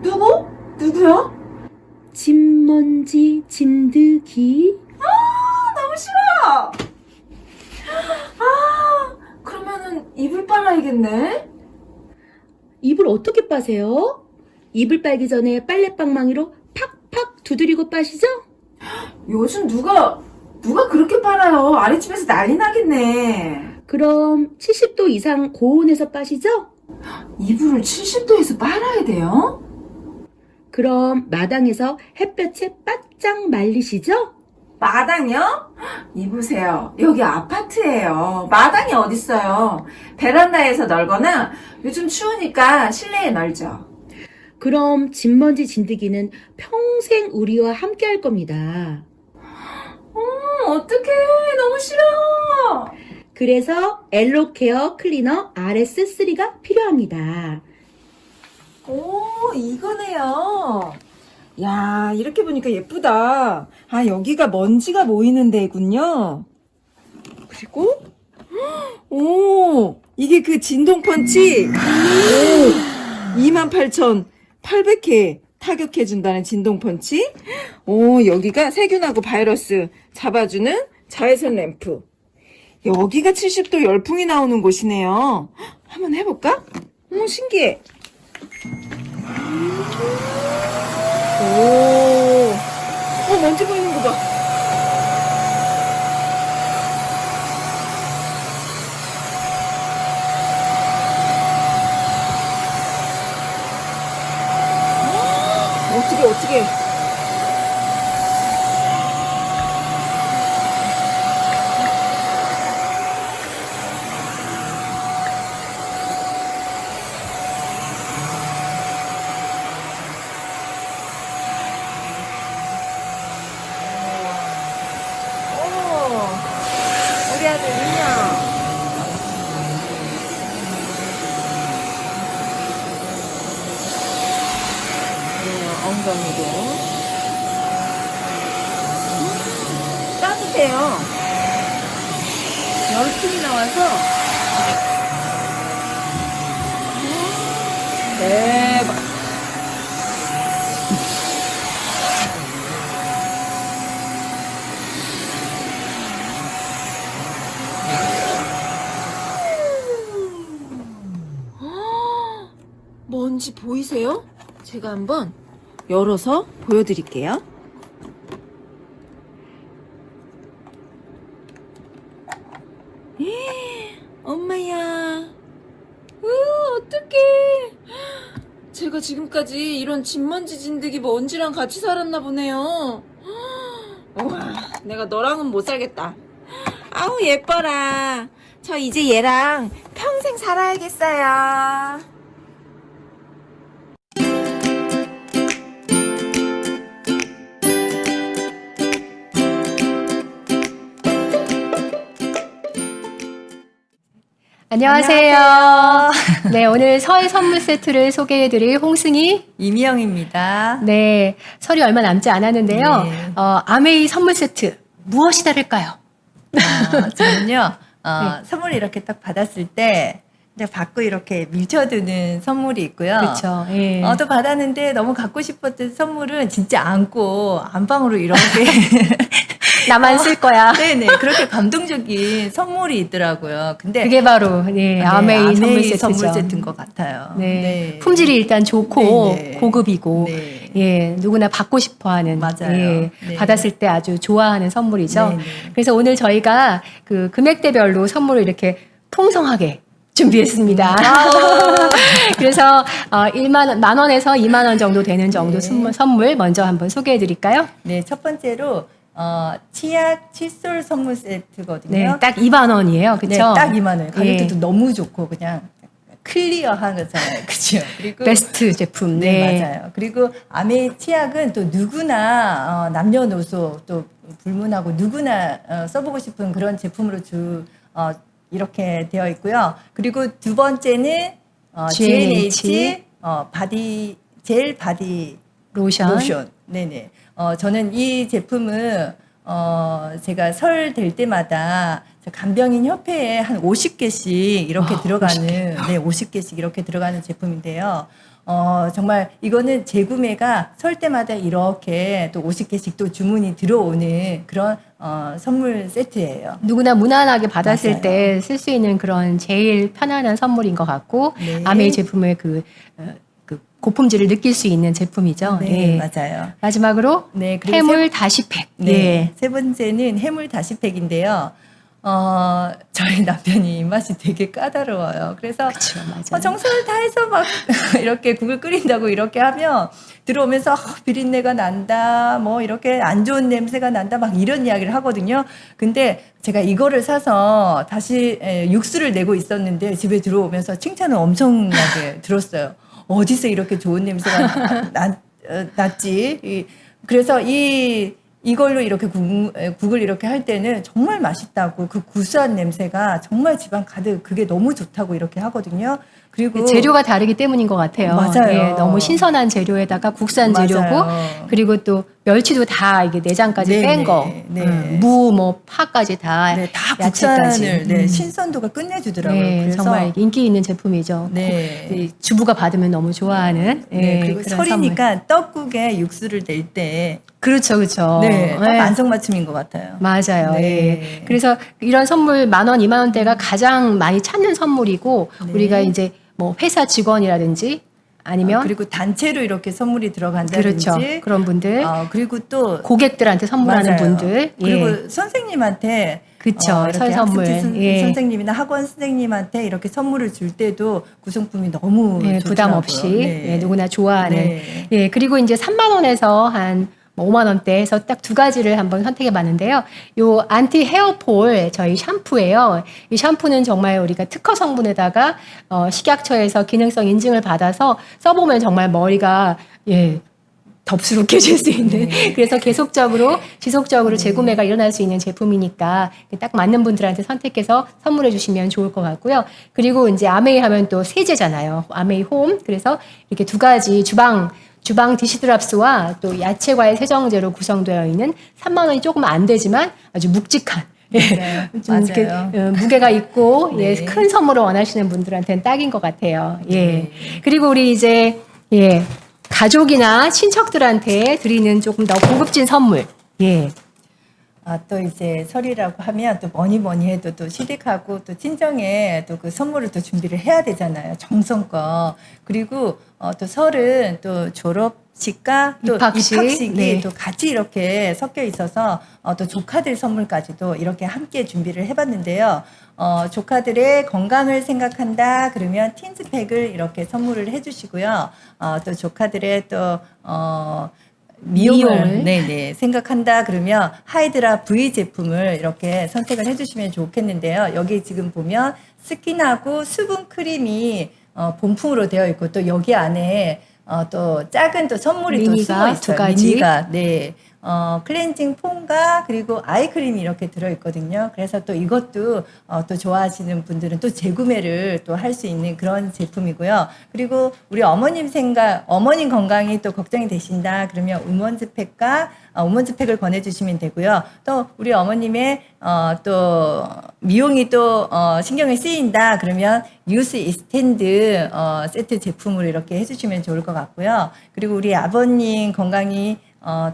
누구? 누구야? 진먼지 진드기. 너무 싫어! 그러면은 이불 빨아야겠네? 이불 어떻게 빠세요? 이불 빨기 전에 빨래방망이로 팍팍 두드리고 빠시죠? 요즘 누가 그렇게 빨아요? 아랫집에서 난리 나겠네. 그럼 70도 이상 고온에서 빠시죠? 이불을 70도에서 빨아야 돼요? 그럼 마당에서 햇볕에 바짝 말리시죠? 마당이요? 이보세요. 여기 아파트예요. 마당이 어딨어요. 베란다에서 널거나 요즘 추우니까 실내에 널죠. 그럼 진먼지 진드기는 평생 우리와 함께 할 겁니다. 어떡해. 너무 싫어. 그래서 엘로케어 클리너 RS3가 필요합니다. 오, 이거네요. 야, 이렇게 보니까 예쁘다. 아, 여기가 먼지가 모이는 데군요. 그리고, 오, 이게 그 진동 펀치. 오, 28,800회 타격해준다는 진동 펀치. 오, 여기가 세균하고 바이러스 잡아주는 자외선 램프. 여기가 70도 열풍이 나오는 곳이네요. 한번 해볼까? 신기해. 오, 먼지 보이는 거 봐. 어떻게. 우리 아들 인형. 엉덩이도. 따뜻해요. 열풍이 나와서. 대박. 먼지 보이세요? 제가 한번 열어서 보여드릴게요. 엄마야. 어떡해. 제가 지금까지 이런 진먼지 진드기 먼지랑 같이 살았나 보네요. 우와, 내가 너랑은 못 살겠다. 아우, 예뻐라. 저 이제 얘랑 평생 살아야겠어요. 안녕하세요. 네, 오늘 설 선물 세트를 소개해드릴 홍승희. 이미영입니다. 네, 설이 얼마 남지 않았는데요. 네. 아메이 선물 세트 무엇이 다를까요? 저는요, 네. 선물을 이렇게 딱 받았을 때, 이제 받고 이렇게 밀쳐두는 선물이 있고요. 그렇죠. 예. 또 받았는데 너무 갖고 싶었던 선물은 진짜 안고 안방으로 이렇게 나만 쓸 거야. 네네 그렇게 감동적인 선물이 있더라고요. 근데 그게 바로 네, 아메이 선물 세트죠. 선물 세트인 것 같아요. 네. 품질이 일단 좋고 네, 네. 고급이고 네. 예, 누구나 받고 싶어하는 맞아요. 예, 네. 받았을 때 아주 좋아하는 선물이죠. 네, 네. 그래서 오늘 저희가 그 금액대별로 선물을 이렇게 풍성하게 준비했습니다. 그래서 1만 원에서 2만 원 정도 되는 정도 네. 선물 먼저 한번 소개해 드릴까요? 네, 첫 번째로 치약 칫솔 선물 세트거든요. 네, 딱 2만 원이에요. 그렇죠? 네, 딱 2만 원. 가격도 예. 너무 좋고 그냥 클리어한 거잖아요. 그렇죠? 그리고 베스트 제품. 네, 맞아요. 그리고 아메이 치약은 또 누구나 남녀노소 또 불문하고 누구나 써보고 싶은 그런 제품으로 이렇게 되어 있고요. 그리고 두 번째는 GNH 바디 젤 바디 로션. 네네. 저는 이 제품은 제가 설 될 때마다 간병인 협회에 한 50개씩 이렇게 들어가는 50개씩 이렇게 들어가는 제품인데요. 정말 이거는 재구매가 설 때마다 이렇게 또 50개씩 또 주문이 들어오는 그런 선물 세트예요. 누구나 무난하게 받았을 맞아요. 때 쓸 수 있는 그런 제일 편안한 선물인 것 같고 네. 아메이 제품의 그 고품질을 느낄 수 있는 제품이죠. 네, 예. 맞아요. 마지막으로 네, 그리고 해물 다시팩. 네. 예. 세 번째는 해물 다시팩인데요. 저희 남편이 입맛이 되게 까다로워요. 그래서 그렇죠, 맞아요. 정성을 다해서 막 이렇게 국을 끓인다고 이렇게 하면 들어오면서 비린내가 난다, 뭐 이렇게 안 좋은 냄새가 난다, 막 이런 이야기를 하거든요. 근데 제가 이거를 사서 다시 육수를 내고 있었는데 집에 들어오면서 칭찬을 엄청나게 들었어요. 어디서 이렇게 좋은 냄새가 났지? 그래서 이걸로 이렇게 국을 이렇게 할 때는 정말 맛있다고, 그 구수한 냄새가 정말 집안 가득, 그게 너무 좋다고 이렇게 하거든요. 그리고 재료가 다르기 때문인 것 같아요. 맞아요. 예, 너무 신선한 재료에다가 국산 재료고, 맞아요. 그리고 또 멸치도 다 이게 내장까지 네, 뺀 네, 거, 네. 무, 뭐 파까지 다, 네, 다 야채까지. 국산을 신선도가 끝내주더라고요. 네, 그래서 정말 인기 있는 제품이죠. 네. 이 주부가 받으면 너무 좋아하는. 네, 예, 그리고 그런 설이니까 떡국에 육수를 낼 때 그렇죠, 그렇죠. 네, 딱 예. 안성맞춤인 것 같아요. 맞아요. 네. 예. 그래서 이런 선물 10,000원, 20,000원대가 가장 많이 찾는 선물이고, 네. 우리가 이제 뭐 회사 직원이라든지 아니면 그리고 단체로 이렇게 선물이 들어간다든지 그렇죠. 그런 분들, 그리고 또 고객들한테 선물하는 맞아요. 분들, 그리고 예. 선생님한테 그쵸, 이렇게 설 선물. 학습지 예. 선생님이나 학원 선생님한테 이렇게 선물을 줄 때도 구성품이 너무 예, 부담 좋더라고요. 없이 네. 예, 누구나 좋아하는. 네. 예, 그리고 이제 30,000원에서 한 50,000원대에서 딱 두 가지를 한번 선택해 봤는데요. 요 안티 헤어폴 저희 샴푸예요. 이 샴푸는 정말 우리가 특허 성분에다가 식약처에서 기능성 인증을 받아서 써보면 정말 머리가 덥수룩해질 수 있는 그래서 계속적으로 지속적으로 재구매가 일어날 수 있는 제품이니까 딱 맞는 분들한테 선택해서 선물해 주시면 좋을 것 같고요. 그리고 이제 아메이 하면 또 세제잖아요. 아메이 홈. 그래서 이렇게 두 가지 주방 디시드랍스와 또 야채 과일 세정제로 구성되어 있는 30,000원이 조금 안 되지만 아주 묵직한 네, 좀 이렇게 맞아요. 무게가 있고 네. 큰 선물을 원하시는 분들한테는 딱인 것 같아요. 예. 네. 그리고 우리 이제 가족이나 친척들한테 드리는 조금 더 고급진 선물. 예. 또 이제 설이라고 하면 또 뭐니 해도 또 시댁하고 또 친정에 또 그 선물을 또 준비를 해야 되잖아요. 정성껏. 그리고 또 설은 또 졸업식과 또 입학식. 입학식이 네. 또 같이 이렇게 섞여 있어서 또 조카들 선물까지도 이렇게 함께 준비를 해봤는데요. 조카들의 건강을 생각한다 그러면 틴스팩을 이렇게 선물을 해주시고요. 또 조카들의 또 미용을 네네 생각한다 그러면 하이드라 V 제품을 이렇게 선택을 해주시면 좋겠는데요. 여기 지금 보면 스킨하고 수분 크림이 본품으로 되어 있고 또 여기 안에 또 작은 또 선물이 또 미니가 숨어 있어요. 두 가지. 미니가 네. 클렌징 폼과 그리고 아이크림이 이렇게 들어있거든요. 그래서 또 이것도 또 좋아하시는 분들은 또 재구매를 또 할 수 있는 그런 제품이고요. 그리고 우리 어머님 건강이 또 걱정이 되신다. 그러면 우먼즈팩과 우먼즈팩을 권해주시면 되고요. 또 우리 어머님의 또 미용이 또 신경이 쓰인다. 그러면 유스 이스탠드 세트 제품으로 이렇게 해주시면 좋을 것 같고요. 그리고 우리 아버님 건강이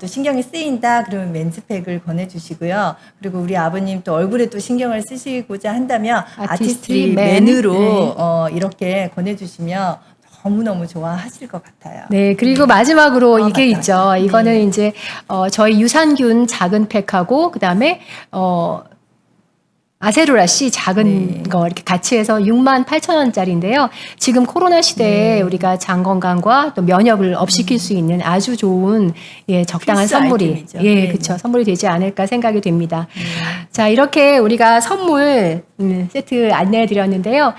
또 신경이 쓰인다 그러면 맨즈팩을 권해주시고요. 그리고 우리 아버님 또 얼굴에 또 신경을 쓰시고자 한다면 아티스트리 맨으로 이렇게 권해주시면 너무너무 좋아하실 것 같아요. 네, 그리고 마지막으로 이게 맞다. 있죠. 이거는 이제 저희 유산균 작은 팩하고 그다음에 아세로라 C 작은 거 이렇게 같이 해서 68,000원짜리인데요. 지금 코로나 시대에 우리가 장 건강과 또 면역을 업시킬 수 있는 아주 좋은 적당한 필수 선물이 아이템이죠. 네. 그렇죠. 선물이 되지 않을까 생각이 됩니다. 자, 이렇게 우리가 선물 세트 안내해 드렸는데요.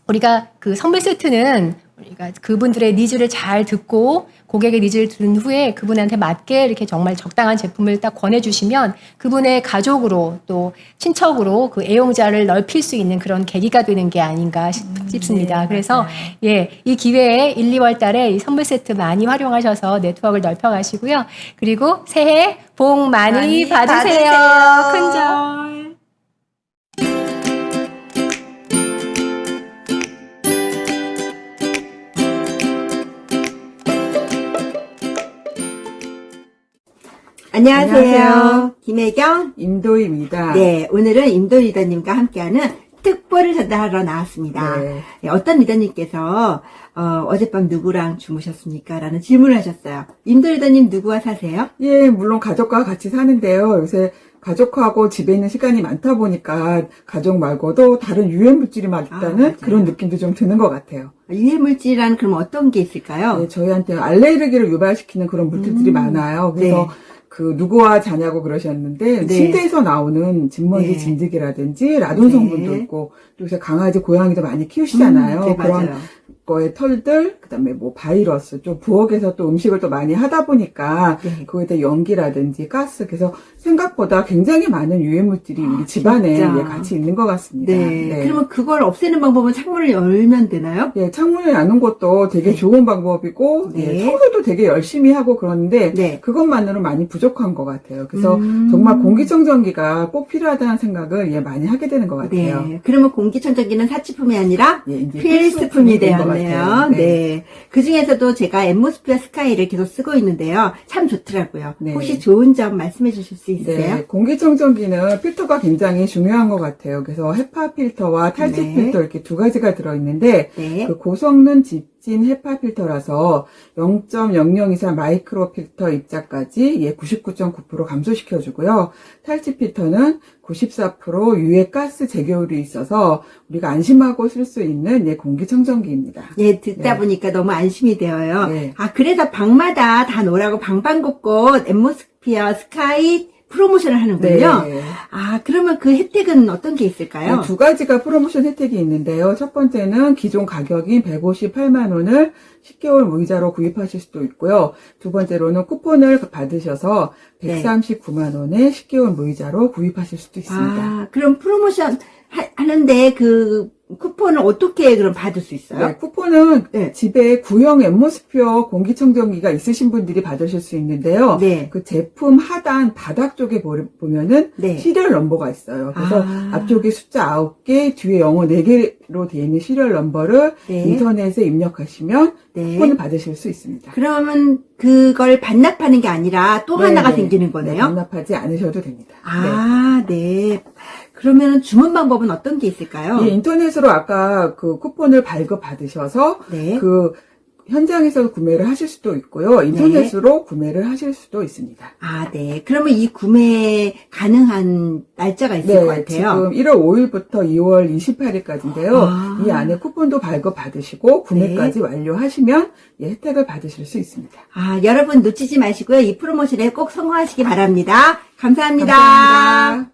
우리가 그 선물 세트는 우리가 그분들의 니즈를 잘 듣고 고객의 니즈를 들은 후에 그분한테 맞게 이렇게 정말 적당한 제품을 딱 권해주시면 그분의 가족으로 또 친척으로 그 애용자를 넓힐 수 있는 그런 계기가 되는 게 아닌가 싶습니다. 네, 그래서 맞아요. 이 기회에 1, 2월 달에 이 선물 세트 많이 활용하셔서 네트워크를 넓혀가시고요. 그리고 새해 복 많이 받으세요. 큰절. 안녕하세요. 김혜경, 임도희입니다. 네, 오늘은 임도 리더님과 함께하는 특보를 전달하러 나왔습니다. 네. 어떤 리더님께서 어젯밤 누구랑 주무셨습니까? 라는 질문을 하셨어요. 임도 리더님 누구와 사세요? 예, 물론 가족과 같이 사는데요. 요새 가족하고 집에 있는 시간이 많다 보니까 가족 말고도 다른 유해 물질이 막 있다는 맞아요. 그런 느낌도 좀 드는 것 같아요. 유해물질이란 그럼 어떤 게 있을까요? 네, 저희한테 알레르기를 유발시키는 그런 물질들이 많아요. 그래서 네. 그 누구와 자냐고 그러셨는데 네. 침대에서 나오는 진먼지 네. 진드기라든지 라돈 성분도 네. 있고 또 요새 강아지 고양이도 많이 키우시잖아요. 네, 그런 맞아요. 거의 털들, 그다음에 뭐 바이러스, 좀 부엌에서 또 음식을 또 많이 하다 보니까 네. 거기에 연기라든지 가스, 그래서 생각보다 굉장히 많은 유해 물질이 우리 집안에 진짜. 예, 같이 있는 것 같습니다. 네. 그러면 그걸 없애는 방법은 창문을 열면 되나요? 예, 창문을 여는 것도 되게 좋은 방법이고, 네. 예, 청소도 되게 열심히 하고 그러는데, 네. 그것만으로는 많이 부족한 것 같아요. 그래서 음. 정말 공기청정기가 꼭 필요하다는 생각을 예, 많이 하게 되는 것 같아요. 네. 그러면 공기청정기는 사치품이 아니라 예, 이제 필수품이 된것 되었네요. 같아요. 네. 그 중에서도 제가 앰모스피어 스카이를 계속 쓰고 있는데요. 참 좋더라고요. 네. 혹시 좋은 점 말씀해 주실 수 있으세요? 네, 공기청정기는 필터가 굉장히 중요한 것 같아요. 그래서 헤파 필터와 탈취 네. 필터 이렇게 두 가지가 들어있는데, 네. 그 고성능 집진 헤파 필터라서 0.002사 마이크로 필터 입자까지 예, 99.9% 감소시켜주고요. 탈취 필터는 94% 유해 가스 제거율이 있어서 우리가 안심하고 쓸 수 있는 예, 공기청정기입니다. 예, 듣다 네. 보니까 너무 안심이 되어요. 네. 아, 그래서 방마다 다 노라고 방방곡곡 앰모스피어 스카이 프로모션을 하는군요. 네. 아, 그러면 그 혜택은 어떤 게 있을까요? 네, 두 가지가 프로모션 혜택이 있는데요. 첫 번째는 기존 가격인 158만 원을 10개월 무이자로 구입하실 수도 있고요. 두 번째로는 쿠폰을 받으셔서 네. 139만 원에 10개월 무이자로 구입하실 수도 있습니다. 아, 그럼 프로모션 하는데 그 쿠폰을 어떻게 그럼 받을 수 있어요? 네, 쿠폰은 네. 집에 구형 앰모스피어 공기청정기가 있으신 분들이 받으실 수 있는데요. 네. 그 제품 하단 바닥 쪽에 보면은 네. 시리얼 넘버가 있어요. 그래서 아. 앞쪽에 숫자 9개, 뒤에 영어 4개로 되어 있는 시리얼 넘버를 네. 인터넷에 입력하시면 네. 쿠폰을 받으실 수 있습니다. 그러면 그걸 반납하는 게 아니라 또 네, 하나가 네. 생기는 네, 거네요? 반납하지 않으셔도 됩니다. 아, 네. 그러면 주문 방법은 어떤 게 있을까요? 예, 인터넷으로 아까 그 쿠폰을 발급받으셔서 네. 그 현장에서 구매를 하실 수도 있고요. 인터넷으로 구매를 하실 수도 있습니다. 아, 네. 그러면 이 구매 가능한 날짜가 있을 것 같아요. 지금 1월 5일부터 2월 28일까지인데요. 아. 이 안에 쿠폰도 발급받으시고 구매까지 완료하시면 예, 혜택을 받으실 수 있습니다. 아, 여러분 놓치지 마시고요. 이 프로모션에 꼭 성공하시기 바랍니다. 감사합니다. 감사합니다.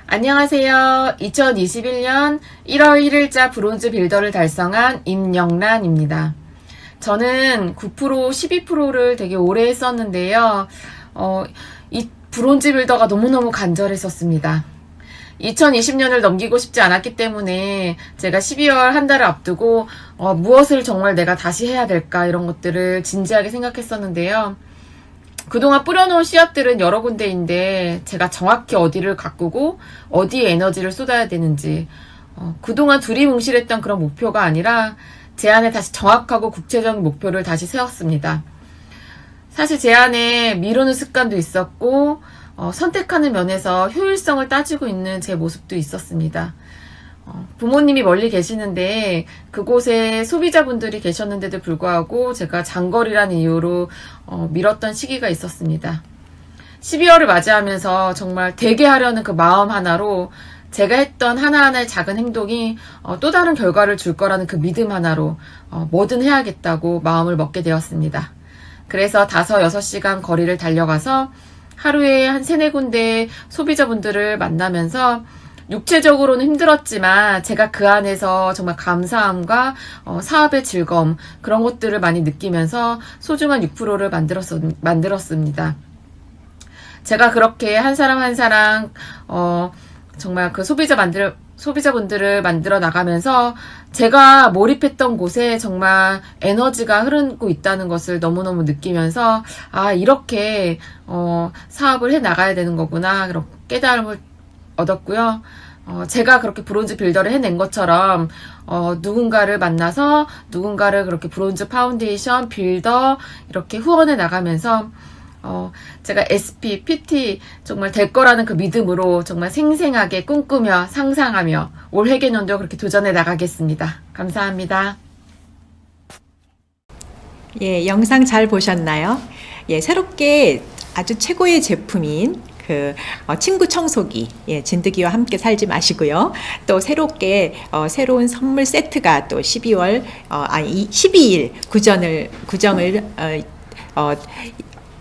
안녕하세요. 2021년 1월 1일자 브론즈 빌더를 달성한 임영란입니다. 저는 9%, 12%를 되게 오래 했었는데요. 이 브론즈 빌더가 너무너무 간절했었습니다. 2020년을 넘기고 싶지 않았기 때문에 제가 12월 한 달을 앞두고 무엇을 정말 내가 다시 해야 될까 이런 것들을 진지하게 생각했었는데요. 그동안 뿌려놓은 씨앗들은 여러 군데인데 제가 정확히 어디를 가꾸고 어디에 에너지를 쏟아야 되는지 그동안 두리뭉실했던 그런 목표가 아니라 제 안에 다시 정확하고 구체적인 목표를 다시 세웠습니다. 사실 제 안에 미루는 습관도 있었고 선택하는 면에서 효율성을 따지고 있는 제 모습도 있었습니다. 부모님이 멀리 계시는데 그곳에 소비자분들이 계셨는데도 불구하고 제가 장거리라는 이유로 미뤘던 시기가 있었습니다. 12월을 맞이하면서 정말 되게 하려는 그 마음 하나로 제가 했던 하나하나의 작은 행동이 또 다른 결과를 줄 거라는 그 믿음 하나로 뭐든 해야겠다고 마음을 먹게 되었습니다. 그래서 5-6시간 거리를 달려가서 하루에 한 3-4군데 소비자분들을 만나면서 육체적으로는 힘들었지만 제가 그 안에서 정말 감사함과 사업의 즐거움 그런 것들을 많이 느끼면서 소중한 6%를 만들었습니다. 제가 그렇게 한 사람 한 사람 정말 그 소비자분들을 만들어 나가면서 제가 몰입했던 곳에 정말 에너지가 흐르고 있다는 것을 너무너무 느끼면서 이렇게 사업을 해 나가야 되는 거구나 그런 깨달음을 얻었고요. 제가 그렇게 브론즈 빌더를 해낸 것처럼 누군가를 만나서 누군가를 그렇게 브론즈 파운데이션 빌더 이렇게 후원해 나가면서 제가 SP, PT 정말 될 거라는 그 믿음으로 정말 생생하게 꿈꾸며 상상하며 올 회계년도 그렇게 도전해 나가겠습니다. 감사합니다. 예, 영상 잘 보셨나요? 예, 새롭게 아주 최고의 제품인 친구 청소기, 예, 진드기와 함께 살지 마시고요. 또 새롭게 새로운 선물 세트가 또 12일 구정을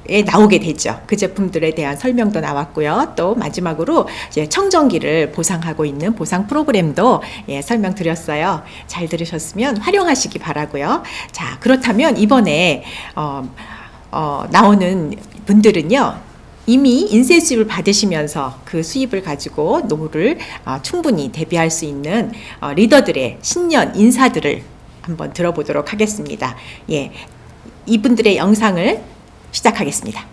에 나오게 되죠. 그 제품들에 대한 설명도 나왔고요. 또 마지막으로 이제 청정기를 보상하고 있는 보상 프로그램도 설명드렸어요. 잘 들으셨으면 활용하시기 바라고요. 자, 그렇다면 이번에 나오는 분들은요. 이미 인쇄 수입을 받으시면서 그 수입을 가지고 노후를 충분히 대비할 수 있는 리더들의 신년 인사들을 한번 들어보도록 하겠습니다. 예, 이분들의 영상을 시작하겠습니다.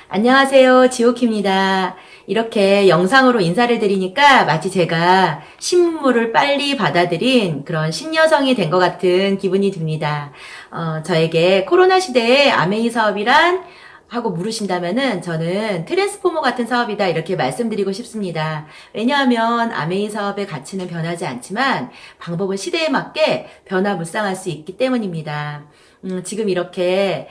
안녕하세요. 지오키입니다. 이렇게 영상으로 인사를 드리니까 마치 제가 신문물을 빨리 받아들인 그런 신여성이 된 것 같은 기분이 듭니다. 저에게 코로나 시대의 아메이 사업이란 하고 물으신다면은 저는 트랜스포머 같은 사업이다 이렇게 말씀드리고 싶습니다. 왜냐하면 아메이 사업의 가치는 변하지 않지만 방법은 시대에 맞게 변화무쌍할 수 있기 때문입니다. 지금 이렇게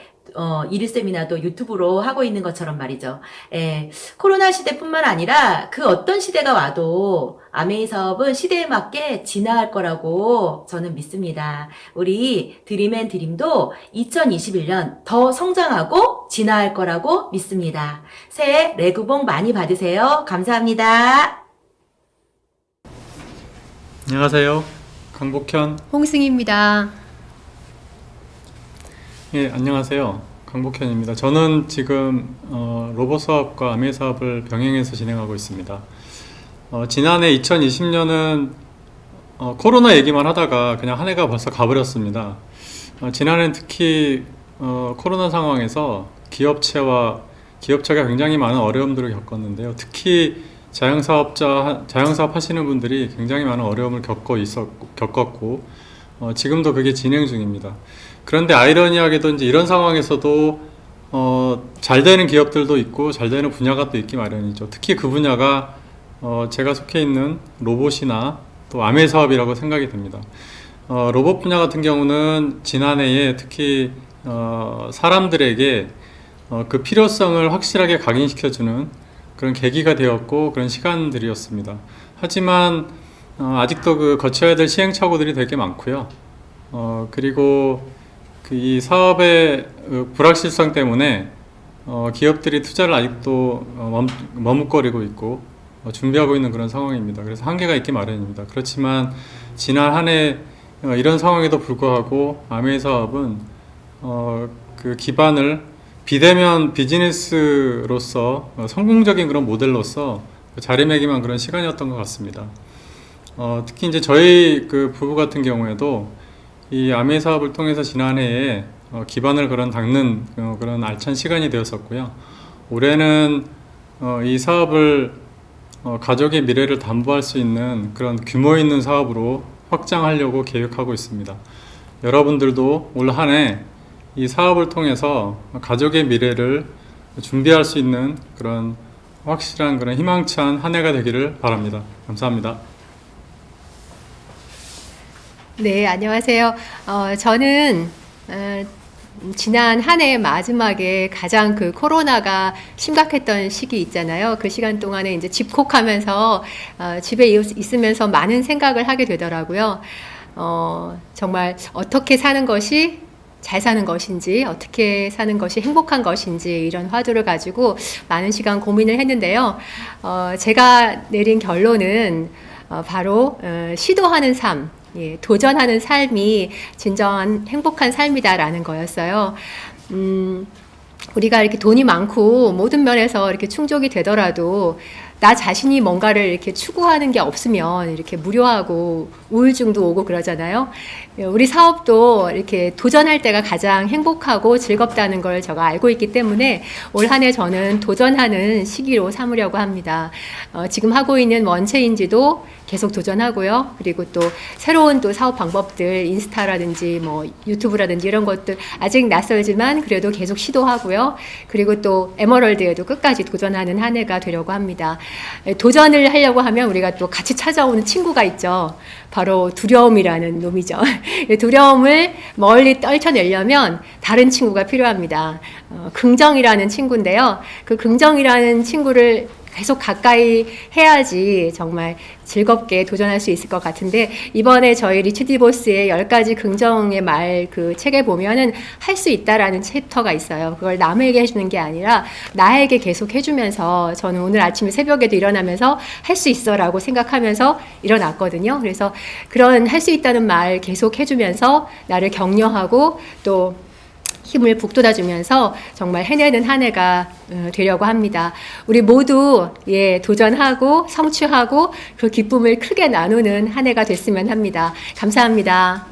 일일 세미나도 유튜브로 하고 있는 것처럼 말이죠. 예, 코로나 시대뿐만 아니라 그 어떤 시대가 와도 아메이 사업은 시대에 맞게 진화할 거라고 저는 믿습니다. 우리 드림앤드림도 2021년 더 성장하고 진화할 거라고 믿습니다. 새해 레그 복 많이 받으세요. 감사합니다. 안녕하세요. 강복현. 홍승입니다. 예, 안녕하세요. 강복현입니다. 저는 지금 로봇 사업과 아메이 사업을 병행해서 진행하고 있습니다. 지난해 2020년은 코로나 얘기만 하다가 그냥 한 해가 벌써 가버렸습니다. 지난해는 특히 코로나 상황에서 기업체가 굉장히 많은 어려움들을 겪었는데요. 특히 자영사업 하시는 분들이 굉장히 많은 어려움을 겪었고 지금도 그게 진행 중입니다. 그런데 아이러니하게도 이제 이런 상황에서도 잘 되는 기업들도 있고 잘 되는 분야가 또 있기 마련이죠. 특히 그 분야가 제가 속해 있는 로봇이나 또 아메이 사업이라고 생각이 됩니다. 로봇 분야 같은 경우는 지난해에 특히 사람들에게 그 필요성을 확실하게 각인시켜주는 그런 계기가 되었고 그런 시간들이었습니다. 하지만 아직도 그 거쳐야 될 시행착오들이 되게 많고요. 그리고 이 사업의 불확실성 때문에 기업들이 투자를 아직도 머뭇거리고 있고 준비하고 있는 그런 상황입니다. 그래서 한계가 있기 마련입니다. 그렇지만 지난 한 해 이런 상황에도 불구하고 아메이 사업은 그 기반을 비대면 비즈니스로서 성공적인 그런 모델로서 자리매김한 그런 시간이었던 것 같습니다. 특히 이제 저희 그 부부 같은 경우에도 이 아메이 사업을 통해서 지난해에 기반을 닦는 그런 알찬 시간이 되었었고요. 올해는 이 사업을 가족의 미래를 담보할 수 있는 그런 규모 있는 사업으로 확장하려고 계획하고 있습니다. 여러분들도 올 한 해 이 사업을 통해서 가족의 미래를 준비할 수 있는 그런 확실한 그런 희망찬 한 해가 되기를 바랍니다. 감사합니다. 네, 안녕하세요. 저는 지난 한 해 마지막에 가장 그 코로나가 심각했던 시기 있잖아요. 그 시간 동안에 이제 집콕하면서 집에 있으면서 많은 생각을 하게 되더라고요. 정말 어떻게 사는 것이 잘 사는 것인지, 어떻게 사는 것이 행복한 것인지 이런 화두를 가지고 많은 시간 고민을 했는데요. 제가 내린 결론은 바로 시도하는 삶, 예, 도전하는 삶이 진정한 행복한 삶이다라는 거였어요. 우리가 이렇게 돈이 많고 모든 면에서 이렇게 충족이 되더라도 나 자신이 뭔가를 이렇게 추구하는 게 없으면 이렇게 무료하고 우울증도 오고 그러잖아요. 우리 사업도 이렇게 도전할 때가 가장 행복하고 즐겁다는 걸 제가 알고 있기 때문에 올 한 해 저는 도전하는 시기로 삼으려고 합니다. 지금 하고 있는 원체인지도 계속 도전하고요. 그리고 또 새로운 또 사업 방법들, 인스타라든지 뭐 유튜브라든지 이런 것들 아직 낯설지만 그래도 계속 시도하고요. 그리고 또 에머럴드에도 끝까지 도전하는 한 해가 되려고 합니다. 도전을 하려고 하면 우리가 또 같이 찾아오는 친구가 있죠. 바로 두려움이라는 놈이죠. 두려움을 멀리 떨쳐내려면 다른 친구가 필요합니다. 긍정이라는 친구인데요. 그 긍정이라는 친구를 계속 가까이 해야지 정말 즐겁게 도전할 수 있을 것 같은데, 이번에 저희 리치디보스의 10가지 긍정의 말 그 책에 보면은 할 수 있다라는 챕터가 있어요. 그걸 남에게 해주는 게 아니라 나에게 계속 해주면서, 저는 오늘 아침에 새벽에도 일어나면서 할 수 있어 라고 생각하면서 일어났거든요. 그래서 그런 할 수 있다는 말 계속 해주면서 나를 격려하고 또 힘을 북돋아주면서 정말 해내는 한 해가 되려고 합니다. 우리 모두 도전하고 성취하고 그 기쁨을 크게 나누는 한 해가 됐으면 합니다. 감사합니다.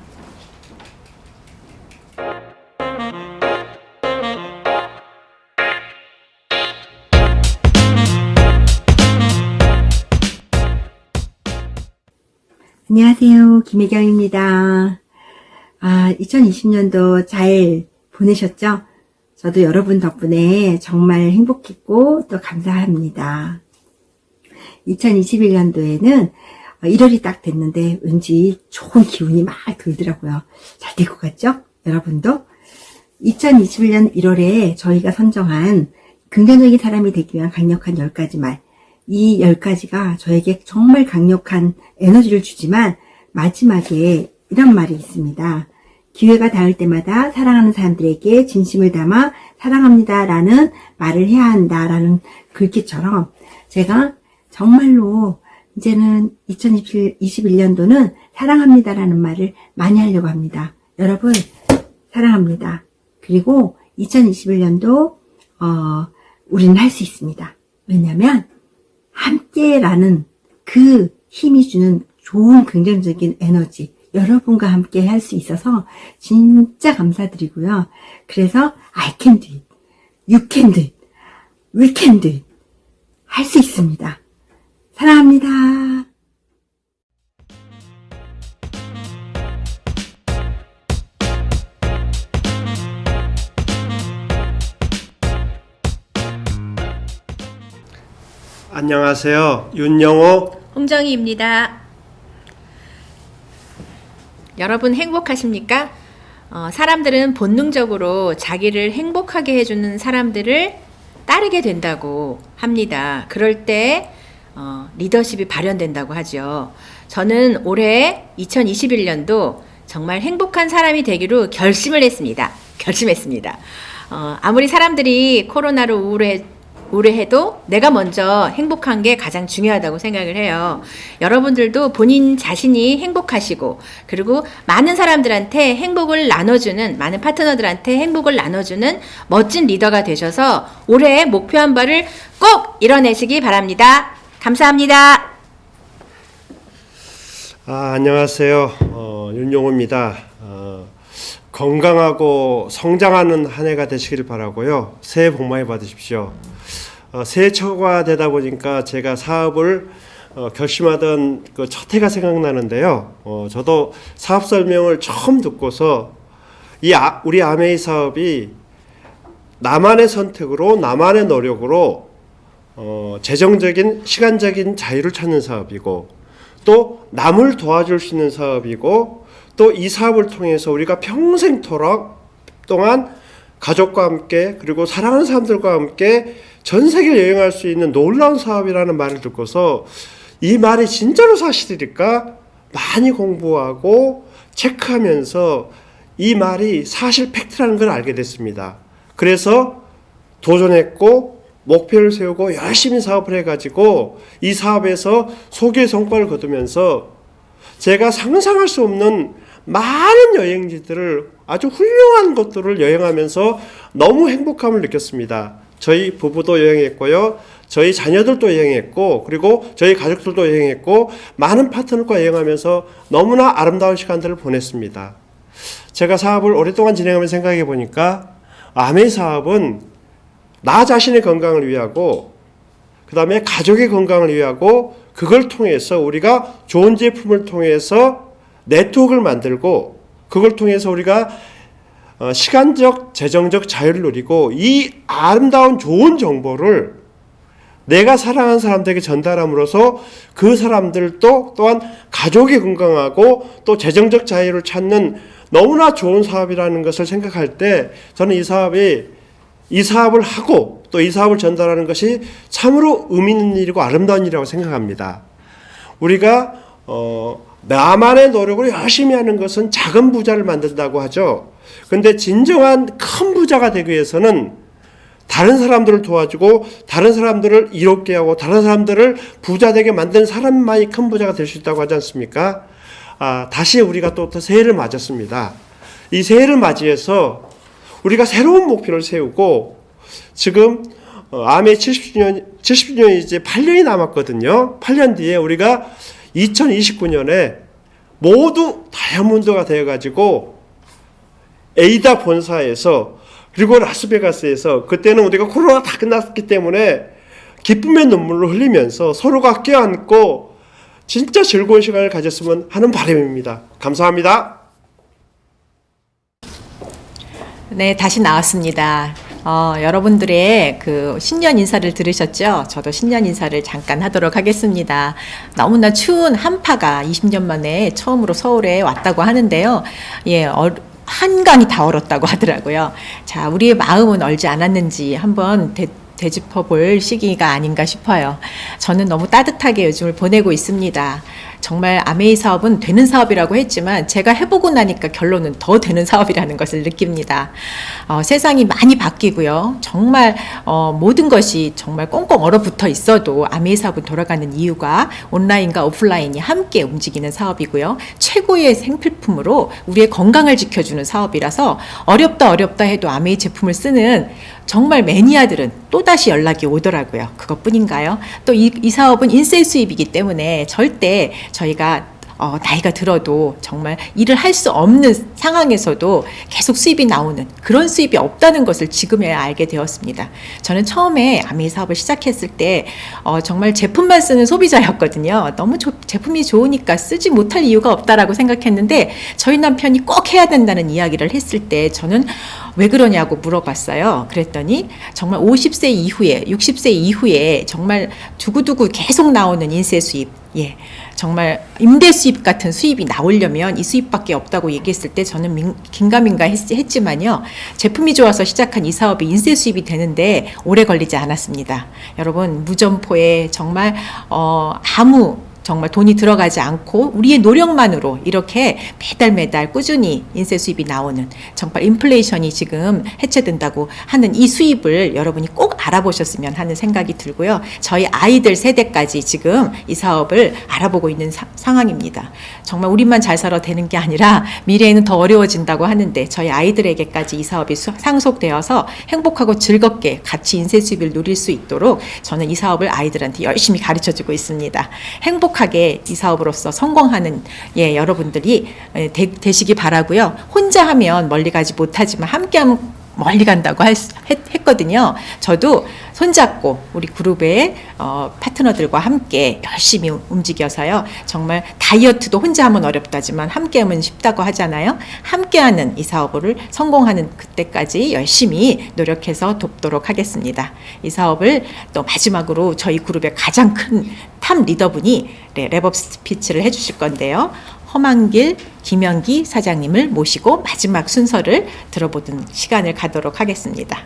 안녕하세요. 김혜경입니다. 2020년도 잘 보내셨죠? 저도 여러분 덕분에 정말 행복했고 또 감사합니다. 2021년도에는 1월이 딱 됐는데 왠지 좋은 기운이 막 돌더라고요. 잘 될 것 같죠? 여러분도? 2021년 1월에 저희가 선정한 긍정적인 사람이 되기 위한 강력한 10가지 말, 이 10가지가 저에게 정말 강력한 에너지를 주지만 마지막에 이런 말이 있습니다. 기회가 닿을 때마다 사랑하는 사람들에게 진심을 담아 사랑합니다 라는 말을 해야 한다 라는 글귀처럼, 제가 정말로 이제는 2021년도는 사랑합니다 라는 말을 많이 하려고 합니다. 여러분 사랑합니다. 그리고 2021년도 우리는 할 수 있습니다. 왜냐하면 함께라는 그 힘이 주는 좋은 긍정적인 에너지, 여러분과 함께 할 수 있어서 진짜 감사드리고요. 그래서 I can do it, you can do it, we can do it, 할 수 있습니다. 사랑합니다. 안녕하세요. 윤영호, 홍정희입니다. 여러분 행복하십니까? 사람들은 본능적으로 자기를 행복하게 해주는 사람들을 따르게 된다고 합니다. 그럴 때 리더십이 발현된다고 하죠. 저는 올해 2021년도 정말 행복한 사람이 되기로 결심했습니다. 아무리 사람들이 코로나로 우울해도 내가 먼저 행복한 게 가장 중요하다고 생각을 해요. 여러분들도 본인 자신이 행복하시고, 그리고 많은 사람들한테 행복을 나눠주는, 많은 파트너들한테 행복을 나눠주는 멋진 리더가 되셔서 올해 목표한 바를 꼭 이뤄내시기 바랍니다. 감사합니다. 안녕하세요. 윤용호입니다. 건강하고 성장하는 한 해가 되시길 바라고요. 새해 복 많이 받으십시오. 새해 초가 되다 보니까 제가 사업을 결심하던 그 첫 해가 생각나는데요. 저도 사업 설명을 처음 듣고서 우리 아메이 사업이 나만의 선택으로, 나만의 노력으로 재정적인, 시간적인 자유를 찾는 사업이고, 또 남을 도와줄 수 있는 사업이고, 또 이 사업을 통해서 우리가 평생토록 동안 가족과 함께, 그리고 사랑하는 사람들과 함께 전 세계를 여행할 수 있는 놀라운 사업이라는 말을 듣고서 이 말이 진짜로 사실일까 많이 공부하고 체크하면서 이 말이 사실 팩트라는 걸 알게 됐습니다. 그래서 도전했고 목표를 세우고 열심히 사업을 해가지고 이 사업에서 소기의 성과를 거두면서 제가 상상할 수 없는 많은 여행지들을, 아주 훌륭한 곳들을 여행하면서 너무 행복함을 느꼈습니다. 저희 부부도 여행했고요. 저희 자녀들도 여행했고 그리고 저희 가족들도 여행했고 많은 파트너과 여행하면서 너무나 아름다운 시간들을 보냈습니다. 제가 사업을 오랫동안 진행하면서 생각해 보니까 아메이 사업은 나 자신의 건강을 위하고 그 다음에 가족의 건강을 위하고 그걸 통해서 우리가 좋은 제품을 통해서 네트워크를 만들고 그걸 통해서 우리가 시간적, 재정적 자유를 누리고 이 아름다운 좋은 정보를 내가 사랑하는 사람들에게 전달함으로써 그 사람들도 또한 가족이 건강하고 또 재정적 자유를 찾는 너무나 좋은 사업이라는 것을 생각할 때 저는 이 사업을 하고 또 이 사업을 전달하는 것이 참으로 의미 있는 일이고 아름다운 일이라고 생각합니다. 우리가 나만의 노력으로 열심히 하는 것은 작은 부자를 만든다고 하죠. 근데 진정한 큰 부자가 되기 위해서는 다른 사람들을 도와주고 다른 사람들을 이롭게 하고 다른 사람들을 부자 되게 만드는 사람만이 큰 부자가 될 수 있다고 하지 않습니까? 다시 우리가 또 새해를 맞았습니다. 이 새해를 맞이해서 우리가 새로운 목표를 세우고 지금 아메이 70주년이 이제 8년이 남았거든요. 8년 뒤에 우리가 2029년에 모두 다이아몬드가 되어가지고 에이다 본사에서 그리고 라스베가스에서 그때는 우리가 코로나 다 끝났기 때문에 기쁨의 눈물을 흘리면서 서로가 껴안고 진짜 즐거운 시간을 가졌으면 하는 바람입니다. 감사합니다. 네, 다시 나왔습니다. 여러분들의 그 신년 인사를 들으셨죠? 저도 신년 인사를 잠깐 하도록 하겠습니다. 너무나 추운 한파가 20년 만에 처음으로 서울에 왔다고 하는데요. 예, 한강이 다 얼었다고 하더라고요. 자, 우리의 마음은 얼지 않았는지 한번 되짚어 볼 시기가 아닌가 싶어요. 저는 너무 따뜻하게 요즘을 보내고 있습니다. 정말 아메이 사업은 되는 사업이라고 했지만 제가 해보고 나니까 결론은 더 되는 사업이라는 것을 느낍니다. 세상이 많이 바뀌고요. 정말 모든 것이 정말 꽁꽁 얼어붙어 있어도 아메이 사업은 돌아가는 이유가 온라인과 오프라인이 함께 움직이는 사업이고요. 최고의 생필품으로 우리의 건강을 지켜주는 사업이라서 어렵다 해도 아메이 제품을 쓰는 정말 매니아들은 또다시 연락이 오더라고요. 그것뿐인가요? 또 이 사업은 인세 수입이기 때문에 절대 저희가 나이가 들어도 정말 일을 할 수 없는 상황에서도 계속 수입이 나오는 그런 수입이 없다는 것을 지금에야 알게 되었습니다. 저는 처음에 아메이 사업을 시작했을 때 정말 제품만 쓰는 소비자였거든요. 너무 제품이 좋으니까 쓰지 못할 이유가 없다라고 생각했는데 저희 남편이 꼭 해야 된다는 이야기를 했을 때 저는 왜 그러냐고 물어봤어요. 그랬더니 정말 50세 이후에 60세 이후에 정말 두고두고 계속 나오는 인세 수입, 예, 정말 임대 수입 같은 수입이 나오려면 이 수입밖에 없다고 얘기했을 때 저는 긴가민가 했지만요. 제품이 좋아서 시작한 이 사업이 인세 수입이 되는데 오래 걸리지 않았습니다. 여러분 무점포에 정말 아무 정말 돈이 들어가지 않고 우리의 노력만으로 이렇게 매달 꾸준히 인세 수입이 나오는 정말 인플레이션이 지금 해체된다고 하는 이 수입을 여러분이 꼭 알아보셨으면 하는 생각이 들고요. 저희 아이들 세대까지 지금 이 사업을 알아보고 있는 상황입니다. 정말 우리만 잘 살아 되는 게 아니라 미래에는 더 어려워진다고 하는데 저희 아이들에게까지 이 사업이 상속되어서 행복하고 즐겁게 같이 인세 수입을 누릴 수 있도록 저는 이 사업을 아이들한테 열심히 가르쳐주고 있습니다. 행복하게 이 사업으로서 성공하는 여러분들이 되시기 바라고요. 혼자 하면 멀리 가지 못하지만 함께하면 멀리 간다고 했거든요. 저도 손잡고 우리 그룹의 파트너들과 함께 열심히 움직여서요. 정말 다이어트도 혼자 하면 어렵다지만 함께 하면 쉽다고 하잖아요. 함께하는 이 사업을 성공하는 그때까지 열심히 노력해서 돕도록 하겠습니다. 이 사업을 또 마지막으로 저희 그룹의 가장 큰 탑 리더분이 랩업 스피치를 해주실 건데요. 허만길 김영기 사장님을 모시고 마지막 순서를 들어보는 시간을 가도록 하겠습니다.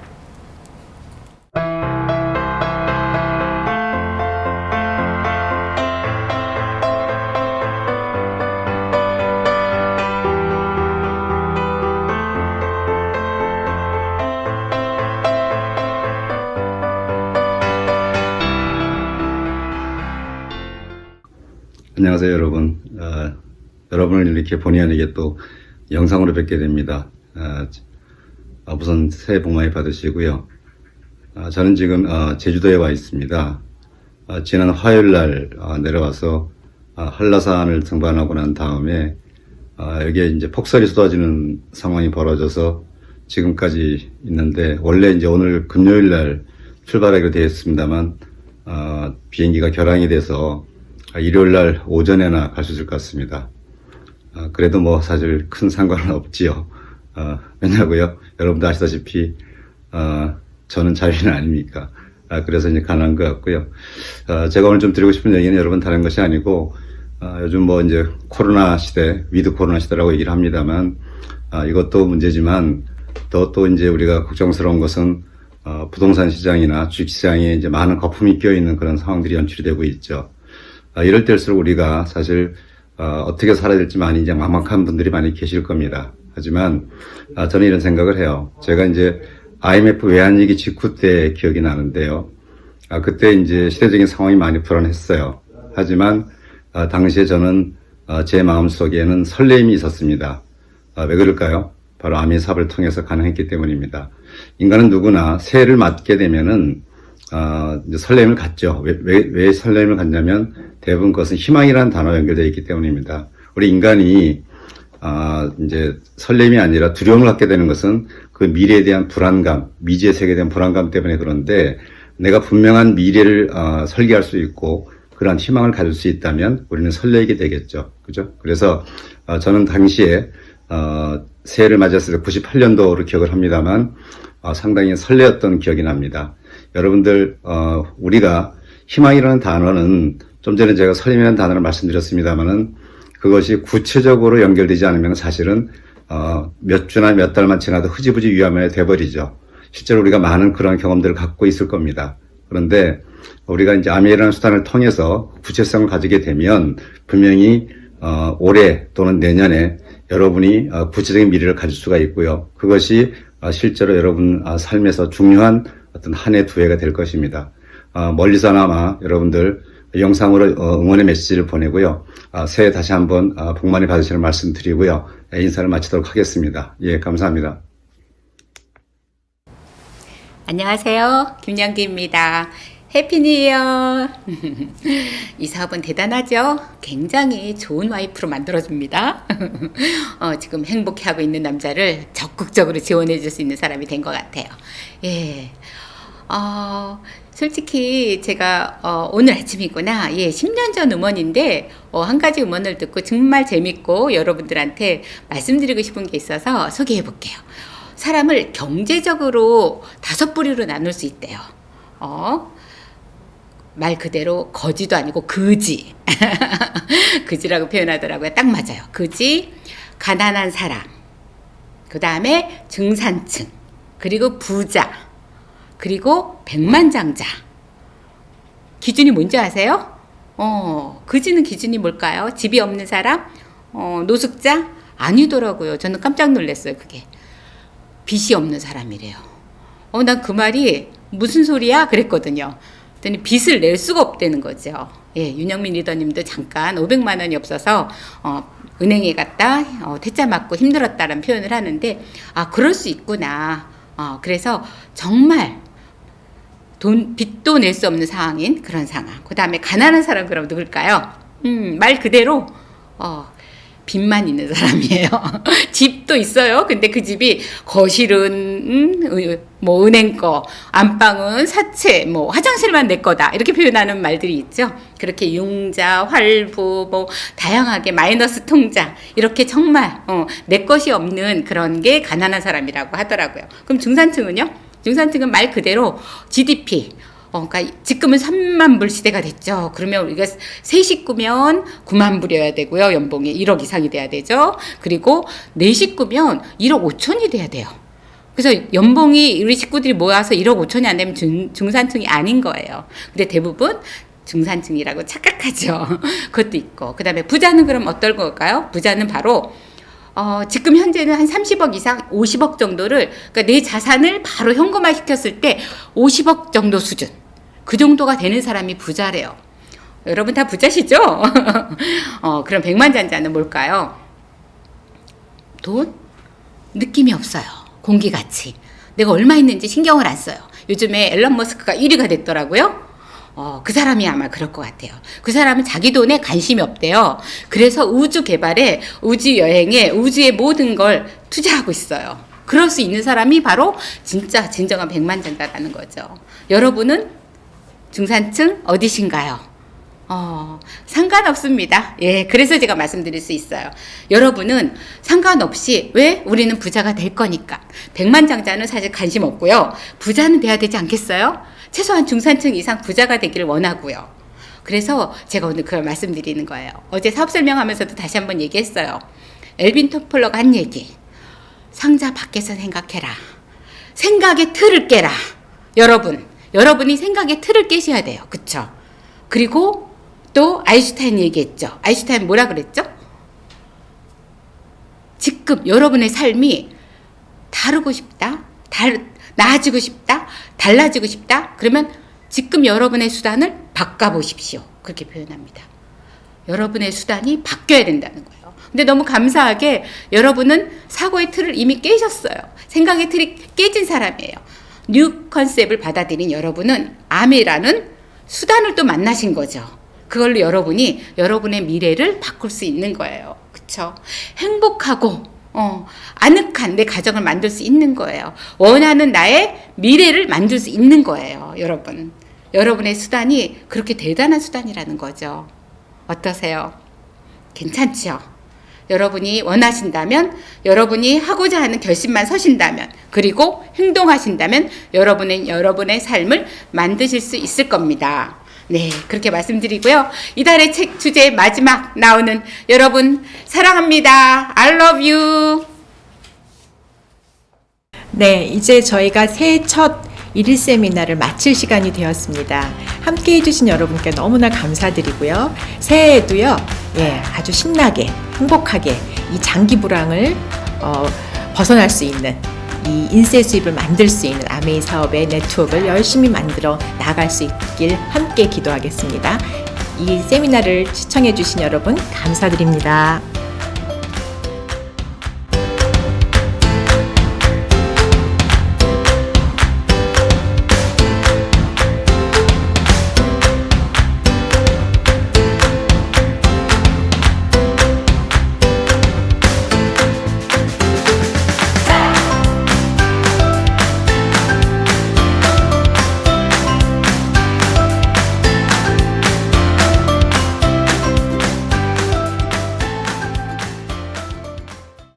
안녕하세요, 여러분. 여러분을 이렇게 본의 아니게 또 영상으로 뵙게 됩니다. 우선 새해 복 많이 받으시고요. 저는 지금 제주도에 와 있습니다. 지난 화요일 날 내려와서 한라산을 등반하고 난 다음에 여기에 이제 폭설이 쏟아지는 상황이 벌어져서 지금까지 있는데, 원래 이제 오늘 금요일 날 출발하기로 되어 있습니다만 비행기가 결항이 돼서 일요일 날 오전에나 갈 수 있을 것 같습니다. 그래도 뭐 사실 큰 상관은 없지요. 왜냐고요? 여러분도 아시다시피 저는 자유인은 아닙니까? 그래서 이제 가능한 것 같고요. 제가 오늘 좀 드리고 싶은 얘기는 여러분 다른 것이 아니고, 요즘 뭐 이제 코로나 시대, 위드 코로나 시대라고 얘기를 합니다만, 이것도 문제지만 또 이제 우리가 걱정스러운 것은 부동산 시장이나 주식시장에 이제 많은 거품이 끼어있는 그런 상황들이 연출이 되고 있죠. 이럴 때일수록 우리가 사실 어떻게 살아야 될지 많이 이제 막막한 분들이 많이 계실 겁니다. 하지만 저는 이런 생각을 해요. 제가 이제 IMF 외환위기 직후 때 기억이 나는데요. 그때 이제 시대적인 상황이 많이 불안했어요. 하지만 당시에 저는 제 마음속에는 설렘이 있었습니다. 왜 그럴까요? 바로 아미의 사업을 통해서 가능했기 때문입니다. 인간은 누구나 새해를 맞게 되면은 이제 설렘을 갖죠. 왜 설렘을 갖냐면 대부분 그것은 희망이라는 단어와 연결되어 있기 때문입니다. 우리 인간이 이제 설렘이 아니라 두려움을 갖게 되는 것은 그 미래에 대한 불안감, 미지의 세계에 대한 불안감 때문에 그런데, 내가 분명한 미래를 설계할 수 있고 그러한 희망을 가질 수 있다면 우리는 설레게 되겠죠. 그죠? 그래서 저는 당시에 새해를 맞이했을 때 98년도로 기억을 합니다만 상당히 설레었던 기억이 납니다. 여러분들, 우리가 희망이라는 단어는 좀 전에 제가 설렘이라는 단어를 말씀드렸습니다만은 그것이 구체적으로 연결되지 않으면 사실은 몇 주나 몇 달만 지나도 흐지부지 위험해 돼버리죠. 실제로 우리가 많은 그런 경험들을 갖고 있을 겁니다. 그런데 우리가 이제 아미라는 수단을 통해서 구체성을 가지게 되면 분명히 올해 또는 내년에 여러분이 구체적인 미래를 가질 수가 있고요. 그것이 실제로 여러분 삶에서 중요한 어떤 한 해 두 해가 될 것입니다. 멀리서나마 여러분들 영상으로 응원의 메시지를 보내고요. 새해 다시 한번 복 많이 받으시는 말씀 드리고요. 인사를 마치도록 하겠습니다. 예, 감사합니다. 안녕하세요. 김영기입니다. 해피 뉴 이어. 이 사업은 대단하죠? 굉장히 좋은 와이프로 만들어줍니다. 지금 행복해하고 있는 남자를 적극적으로 지원해 줄 수 있는 사람이 된 것 같아요. 예. 솔직히 제가 오늘 아침이구나. 예, 10년 전 음원인데 한 가지 음원을 듣고 정말 재밌고 여러분들한테 말씀드리고 싶은 게 있어서 소개해 볼게요. 사람을 경제적으로 5부류로 나눌 수 있대요. 말 그대로 거지도 아니고 그지. 그지라고 표현하더라고요. 딱 맞아요. 그지, 가난한 사람, 그 다음에 중산층, 그리고 부자, 그리고 백만장자. 기준이 뭔지 아세요? 그지는 기준이 뭘까요? 집이 없는 사람? 노숙자? 아니더라고요. 저는 깜짝 놀랐어요. 그게 빚이 없는 사람이래요. 난 그 말이 무슨 소리야? 그랬거든요. 그랬더니 빚을 낼 수가 없다는 거죠. 예, 윤영민 리더님도 잠깐 500만 원이 없어서 은행에 갔다 퇴짜 맞고 힘들었다는 표현을 하는데 그럴 수 있구나. 그래서 정말 빚도 낼 수 없는 상황인 그런 상황. 그 다음에 가난한 사람, 그럼 누굴까요? 말 그대로 빚만 있는 사람이에요. 집도 있어요. 근데 그 집이 거실은 뭐 은행 거, 안방은 사채, 뭐 화장실만 내 거다, 이렇게 표현하는 말들이 있죠. 그렇게 융자, 활부, 뭐 다양하게 마이너스 통장, 이렇게 정말 내 것이 없는 그런 게 가난한 사람이라고 하더라고요. 그럼 중산층은요? 중산층은 말 그대로 GDP, 그러니까 지금은 3만 불 시대가 됐죠. 그러면 우리가 세 식구면 9만 불이어야 되고요. 연봉이 1억 이상이 돼야 되죠. 그리고 네 식구면 1억 5천이 돼야 돼요. 그래서 연봉이 우리 식구들이 모아서 1억 5천이 안 되면 중산층이 아닌 거예요. 근데 대부분 중산층이라고 착각하죠. 그것도 있고. 그 다음에 부자는 그럼 어떨 걸까요? 부자는 바로 지금 현재는 한 30억 이상 50억 정도를, 그러니까 내 자산을 바로 현금화 시켰을 때 50억 정도 수준, 그 정도가 되는 사람이 부자래요. 여러분 다 부자시죠? 그럼 백만장자는 뭘까요? 돈? 느낌이 없어요. 공기같이. 내가 얼마 있는지 신경을 안 써요. 요즘에 앨런 머스크가 1위가 됐더라고요. 그 사람이 아마 그럴 것 같아요. 그 사람은 자기 돈에 관심이 없대요. 그래서 우주 개발에, 우주 여행에, 우주의 모든 걸 투자하고 있어요. 그럴 수 있는 사람이 바로 진짜 진정한 백만장자라는 거죠. 여러분은 중산층 어디신가요? 상관없습니다. 예, 그래서 제가 말씀드릴 수 있어요. 여러분은 상관없이, 왜? 우리는 부자가 될 거니까. 백만장자는 사실 관심 없고요. 부자는 돼야 되지 않겠어요? 최소한 중산층 이상 부자가 되기를 원하고요. 그래서 제가 오늘 그걸 말씀드리는 거예요. 어제 사업 설명하면서도 다시 한번 얘기했어요. 엘빈 토플러가 한 얘기. 상자 밖에서 생각해라. 생각의 틀을 깨라. 여러분이 생각의 틀을 깨셔야 돼요. 그쵸? 그리고 또 아인슈타인 얘기했죠. 아인슈타인 뭐라 그랬죠? 지금 여러분의 삶이 다르고 싶다. 나아지고 싶다. 달라지고 싶다. 그러면 지금 여러분의 수단을 바꿔보십시오. 그렇게 표현합니다. 여러분의 수단이 바뀌어야 된다는 거예요. 근데 너무 감사하게 여러분은 사고의 틀을 이미 깨셨어요. 생각의 틀이 깨진 사람이에요. 뉴 컨셉을 받아들인 여러분은 아메라는 수단을 또 만나신 거죠. 그걸로 여러분이 여러분의 미래를 바꿀 수 있는 거예요. 그쵸? 행복하고 아늑한 내 가정을 만들 수 있는 거예요. 원하는 나의 미래를 만들 수 있는 거예요. 여러분의 수단이 그렇게 대단한 수단이라는 거죠. 어떠세요? 괜찮죠? 여러분이 원하신다면, 여러분이 하고자 하는 결심만 서신다면, 그리고 행동하신다면 여러분은 여러분의 삶을 만드실 수 있을 겁니다. 네, 그렇게 말씀드리고요. 이달의 책 주제 마지막 나오는 여러분 사랑합니다. I love you. 네, 이제 저희가 새해 첫 1일 세미나를 마칠 시간이 되었습니다. 함께 해주신 여러분께 너무나 감사드리고요. 새해에도요, 아주 신나게, 행복하게 이 장기 불황을 벗어날 수 있는, 이 인세 수입을 만들 수 있는 아메이 사업의 네트워크를 열심히 만들어 나갈 수 있길 함께 기도하겠습니다. 이 세미나를 시청해 주신 여러분 감사드립니다.